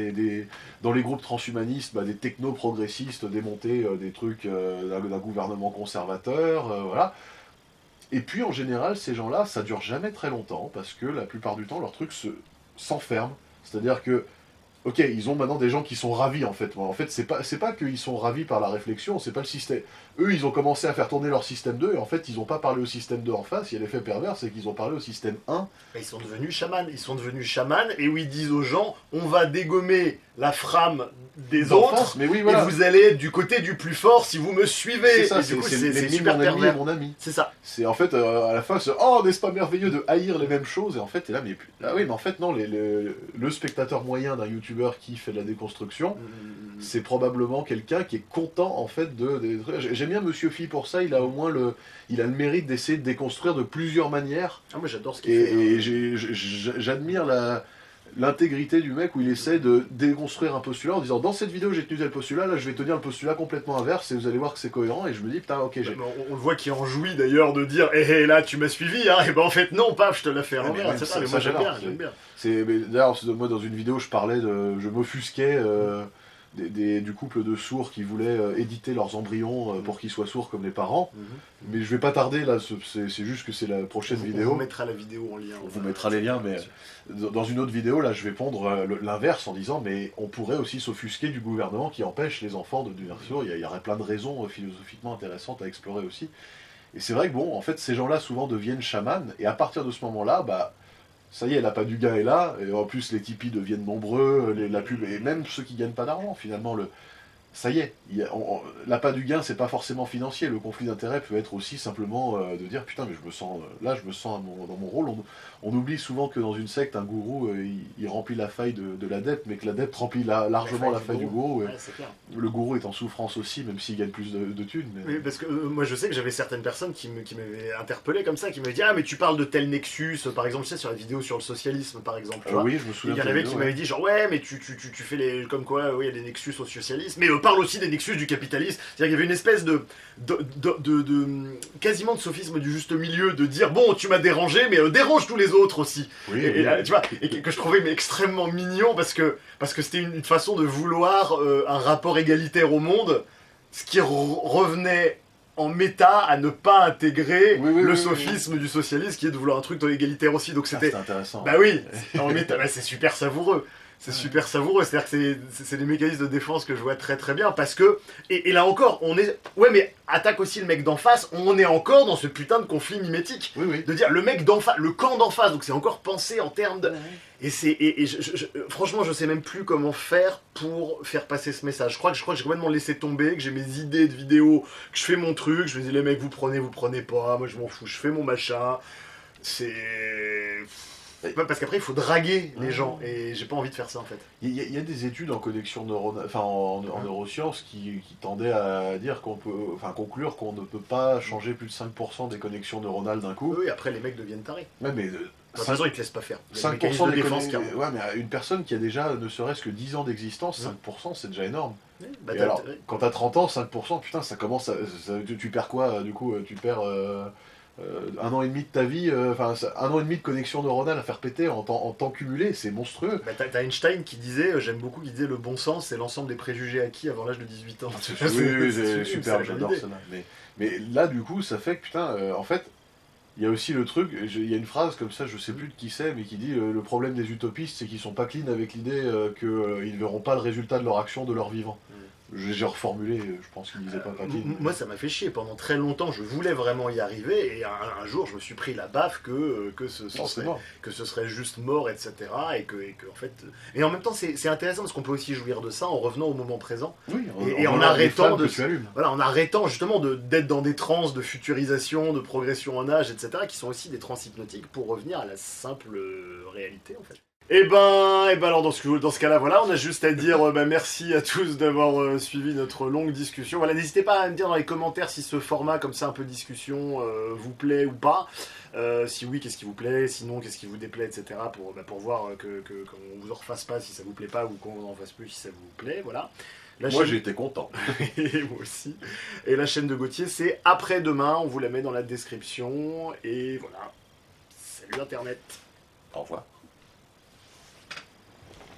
dans les groupes transhumanistes, bah, des techno-progressistes démonter des trucs d'un gouvernement conservateur, voilà. Et puis en général, ces gens-là, ça dure jamais très longtemps, parce que la plupart du temps, leur truc s'enferme. C'est-à-dire que, ok, ils ont maintenant des gens qui sont ravis en fait. En fait, c'est pas qu'ils sont ravis par la réflexion, c'est pas le système. Eux, ils ont commencé à faire tourner leur système 2, et en fait, ils n'ont pas parlé au système 2 en face. Il y a l'effet pervers, c'est qu'ils ont parlé au système 1. Ils sont devenus chamans, et où ils disent aux gens, on va dégommer la frame des autres, Mais oui, et voilà. vous allez être du côté du plus fort si vous me suivez. C'est ça, Et du coup, c'est c'est l'ennemi de super mon ennemi et pervers. mon ami. C'est ça. C'est en fait, à la fin, oh, n'est-ce pas merveilleux de haïr les mêmes choses? Et en fait, t'es là, mais ah oui, mais en fait, non, le spectateur moyen d'un youtubeur qui fait de la déconstruction, c'est probablement quelqu'un qui est content, en fait, J'aime bien Monsieur Phi pour ça, il a au moins il a le mérite d'essayer de déconstruire de plusieurs manières. Ah, moi j'adore ce qu'il fait. Et j'admire l'intégrité du mec où il essaie de déconstruire un postulat en disant dans cette vidéo j'ai tenu tel postulat, là je vais tenir le postulat complètement inverse et vous allez voir que c'est cohérent et je me dis putain ok On le voit qui en jouit d'ailleurs de dire là tu m'as suivi, hein. Et ben en fait non, paf, je te l'ai fait à l'envers. C'est ça, mais moi j'aime bien. D'ailleurs moi dans une vidéo je parlais je m'offusquais du couple de sourds qui voulaient éditer leurs embryons pour qu'ils soient sourds comme les parents. Mais je vais pas tarder là, c'est juste que c'est la prochaine vidéo. On vous mettra la vidéo en lien. On vous mettra les liens, mais dans une autre vidéo, là, je vais pondre l'inverse en disant, mais on pourrait aussi s'offusquer du gouvernement qui empêche les enfants de devenir sourds. Il y aurait plein de raisons philosophiquement intéressantes à explorer aussi. Et c'est vrai que bon, en fait, ces gens-là souvent deviennent chamans, et à partir de ce moment-là, bah, ça y est, la pas du gain est là, et en plus les tipis deviennent nombreux, la pub, et même ceux qui gagnent pas d'argent, finalement, ça y est, l'appât du gain, c'est pas forcément financier. Le conflit d'intérêt peut être aussi simplement de dire putain, mais je me sens dans mon rôle. On oublie souvent que dans une secte, un gourou il remplit la faille de l'adepte, mais que l'adepte remplit largement la faille du gourou. Ouais, c'est clair. Le gourou est en souffrance aussi, même s'il gagne plus de thunes. Mais parce que moi je sais que j'avais certaines personnes qui m'avaient interpellé comme ça, qui m'avaient dit ah mais tu parles de tel Nexus, par exemple, tu sais, sur la vidéo sur le socialisme par exemple. Tu vois. Oui, je me souviens. Il y en avait qui m'avaient dit genre ouais mais tu fais les comme quoi oui il y a des Nexus au socialisme, mais parle aussi des Nexus du capitalisme. C'est-à-dire qu'il y avait une espèce de quasiment de sophisme du juste milieu, de dire bon tu m'as dérangé mais dérange tous les autres aussi. Oui, tu vois, et que je trouvais mais extrêmement mignon parce que c'était une façon de vouloir un rapport égalitaire au monde, ce qui revenait en méta à ne pas intégrer le sophisme du socialisme qui est de vouloir un truc égalitaire aussi. Donc c'était intéressant. Bah oui, en méta, c'est super savoureux. C'est super savoureux, c'est-à-dire que c'est des mécanismes de défense que je vois très très bien, parce que, et là encore, on est, ouais mais attaque aussi le mec d'en face, on est encore dans ce putain de conflit mimétique, de dire le mec d'en face, le camp d'en face, donc c'est encore pensé en termes de... Franchement je sais même plus comment faire pour faire passer ce message, je crois que j'ai complètement laissé tomber, que j'ai mes idées de vidéos, que je fais mon truc, je me dis les mecs vous prenez pas, moi je m'en fous, je fais mon machin, c'est... Parce qu'après il faut draguer les gens et j'ai pas envie de faire ça en fait. Il y a des études en connexion neuronale, enfin en neurosciences qui tendaient à dire conclure qu'on ne peut pas changer plus de 5% des connexions neuronales d'un coup. Oui, après les mecs deviennent tarés. Ouais, mais de toute façon ils te laissent pas faire. 5% des connexions. Ouais, mais une personne qui a déjà ne serait-ce que 10 ans d'existence, 5% c'est déjà énorme. Et alors, quand t'as 30 ans, 5%, putain, ça commence à... tu perds quoi du coup? Tu perds 1 an et demi de ta vie, enfin 1 an et demi de connexion neuronale à faire péter en temps cumulé, c'est monstrueux. Bah, t'as Einstein qui disait, j'aime beaucoup, qui disait le bon sens, c'est l'ensemble des préjugés acquis avant l'âge de 18 ans. Oui, c'est super, j'adore ça. Mais là, du coup, ça fait que, putain, en fait, il y a aussi le truc, il y a une phrase comme ça, je sais plus de qui c'est, mais qui dit le problème des utopistes, c'est qu'ils sont pas clean avec l'idée qu'ils ne verront pas le résultat de leur action de leur vivant. J'ai reformulé, je pense qu'il disait pas clean. Moi, ça m'a fait chier. Pendant très longtemps, je voulais vraiment y arriver, et un jour, je me suis pris la baffe que ce serait juste mort, etc. Et que en fait... Et en même temps, c'est intéressant, parce qu'on peut aussi jouir de ça en revenant au moment présent. Oui, et en arrêtant voilà, en arrêtant justement d'être dans des transes de futurisation, de progression en âge, etc., qui sont aussi des transes hypnotiques pour revenir à la simple réalité, en fait. Et ben alors dans ce cas-là, voilà, on a juste à dire merci à tous d'avoir suivi notre longue discussion. Voilà, n'hésitez pas à me dire dans les commentaires si ce format comme ça, un peu de discussion, vous plaît ou pas. Si oui, qu'est-ce qui vous plaît, sinon qu'est-ce qui vous déplaît, etc. pour voir qu'on vous en refasse pas si ça vous plaît pas, ou qu'on en fasse plus si ça vous plaît, voilà. Moi j'ai été content. Et moi aussi. Et la chaîne de Gauthier, c'est après-demain, on vous la met dans la description. Et voilà. Salut Internet. Au revoir.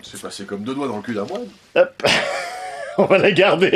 C'est passé comme 2 doigts dans le cul d'un moine. Hop. On va la garder.